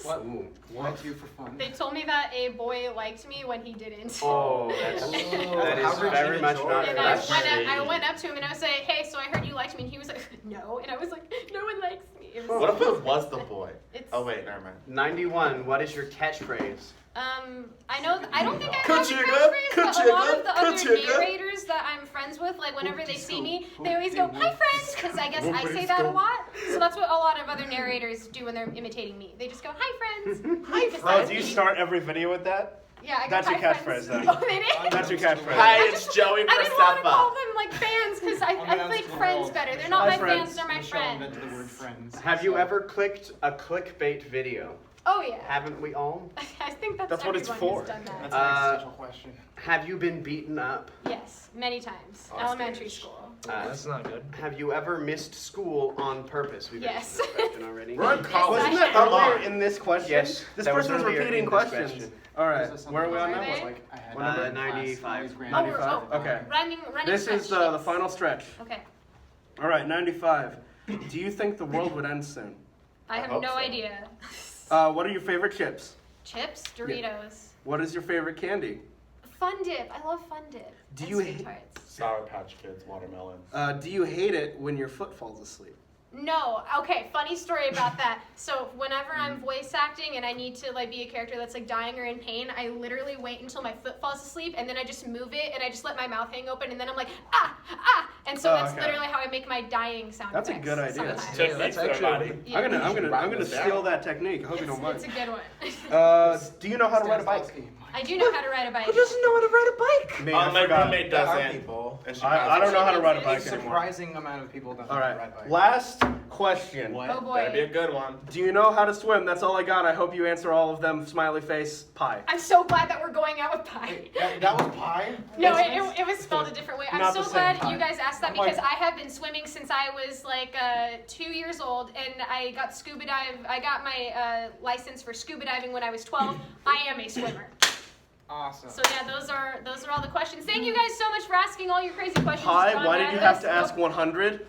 S5: what?
S8: Ooh.
S5: What you for fun?
S2: They told me that a boy liked me when he didn't.
S8: Oh, that
S4: How
S8: is
S4: Regina
S8: very much
S4: George.
S8: not
S2: And
S8: for
S2: I
S8: us.
S2: went up to him and I was like, hey, so I heard you liked me. And he was like, no. And I was like, no one likes me. It was
S7: What if it was the boy?
S2: It's,
S7: Oh, wait, never mind.
S8: 91. What is your catchphrase?
S2: I don't think I have a
S7: Ka-chugga,
S2: catchphrase, but a lot of the other
S7: ka-chugga.
S2: narrators that I'm friends with, like whenever they see me, they always go, hi friends, because I guess I say that a lot. So that's what a lot of other narrators do when they're imitating me. They just go, hi friends. Hi
S1: Oh, do you start every video with that?
S2: Yeah, I go,
S1: That's your
S2: hi
S1: catchphrase
S2: friends.
S1: then.
S2: Oh, they did?
S1: That's your catchphrase.
S7: Hi, it's Joey
S2: I didn't want to call
S7: Marissa.
S2: them like fans because I like
S10: the
S2: friends
S10: world.
S2: better. They're not
S1: Hi,
S2: my
S1: friends.
S2: fans, they're my
S10: Michelle
S2: friends.
S10: invented the word friends.
S8: Have you
S10: so-
S8: ever clicked a clickbait video?
S2: Oh yeah.
S8: Haven't we all?
S2: I think
S1: That's what it's
S2: everyone
S1: for.
S2: has done
S5: That's
S2: that.
S5: an existential question.
S8: Have you been beaten up?
S2: Yes, many times.
S7: Oh, that's
S2: Elementary
S7: good.
S2: school.
S3: That's not good.
S8: Have you ever missed school on purpose? We've
S2: Yes.
S8: answered this question already.
S7: We're in college.
S2: Wasn't
S1: Wasn't that
S7: Come
S1: earlier
S7: on.
S1: in this question?
S8: Yes,
S1: This
S8: that was
S1: person's
S8: earlier
S1: repeating
S8: in this
S1: questions.
S8: question.
S1: All right,
S5: Is that
S1: where are we on
S2: Are
S1: now?
S2: they?
S5: Like I had
S1: What number?
S5: in class,
S8: 95.
S5: always granted.
S2: Oh, we're-
S1: 95?
S2: oh,
S1: Okay.
S2: Running
S1: This
S2: stretch,
S1: is the
S2: yes.
S1: final stretch.
S2: Okay.
S1: All right, 95. Do you think the world would end soon?
S2: I have
S7: hope
S2: no
S7: so.
S2: idea.
S1: What are your favorite chips?
S2: Chips, Doritos,
S1: What is your favorite candy?
S2: Fun Dip. I love Fun Dip.
S1: Do
S2: And
S1: you
S2: Sweet
S1: hate-
S2: Tarts.
S7: Sour Patch Kids, watermelon.
S1: Do you hate it when your foot falls asleep?
S2: No. Okay. Funny story about that. So whenever I'm voice acting and I need to like be a character that's like dying or in pain, I literally wait until my foot falls asleep and then I just move it and I just let my mouth hang open and then I'm like and so
S1: Oh,
S2: that's
S1: okay.
S2: literally how I make my dying sound
S1: That's a
S2: effects
S1: good idea.
S2: sometimes.
S3: Yeah, that's actually.
S2: Yeah.
S1: I'm gonna
S7: write this
S1: steal
S7: down.
S1: that technique. I hope you don't
S2: It's
S1: mind.
S2: a good one.
S1: Do you know how to ride a bike?
S5: Stanislavski.
S2: I do know how to ride a bike.
S3: know how to ride a bike?
S1: Me, I
S7: My
S1: forgot.
S7: roommate
S4: There are
S7: doesn't.
S4: people.
S7: And she
S1: I don't know how to ride a
S2: A
S1: bike
S5: A
S1: anymore.
S5: surprising amount of people don't
S1: All
S5: know how
S1: right,
S5: to ride bikes.
S1: last question.
S5: What?
S2: Oh
S7: Better be a
S2: boy.
S7: good one.
S1: Do you know how to swim? That's all I got. I hope you answer all of them. Smiley face, pie.
S2: I'm so glad that we're going out with pie.
S5: That was pie?
S2: No, it was spelled a different way. I'm
S1: Not
S2: so
S1: the same
S2: glad
S1: pie.
S2: you guys asked that
S1: Oh my-
S2: because I have been swimming since I was like 2 years old, and I got scuba dive. I got my license for scuba diving when I was 12. I am a swimmer.
S5: Awesome.
S2: So yeah, those are all the questions. Thank you guys so much for asking all your crazy questions.
S1: Pie?
S2: John
S1: Why did you
S2: Adams.
S1: have to ask 100?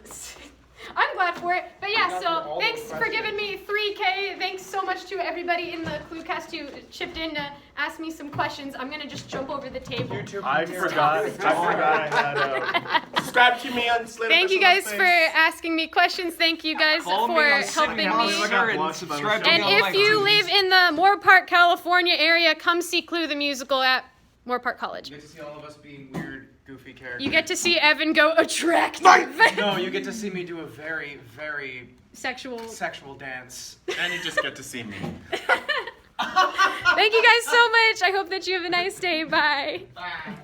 S2: I'm glad for it. But yeah,
S5: Not for
S2: so
S5: all the
S2: thanks for giving me 3K. Thanks so much to everybody in the Cluecast who chipped in to ask me some questions. I'm gonna just jump over the table.
S1: I forgot. I forgot I had
S7: Subscribe to me on Slater.
S2: Thank you guys for asking me questions. Thank you guys
S3: Follow me
S2: for
S3: on
S2: helping me.
S3: CivicMonster and subscribe to me
S2: And
S3: on
S2: if you
S3: iTunes.
S2: live in the Moore Park, California area, come see Clue the musical at Moore Park College.
S5: You get to see all of us being weird, goofy characters.
S2: You get to see Evan go attractive.
S5: No, you get to see me do a very, very
S2: Sexual.
S5: sexual dance.
S7: And you just get to see me.
S2: Thank you guys so much. I hope that you have a nice day. Bye.
S5: Bye.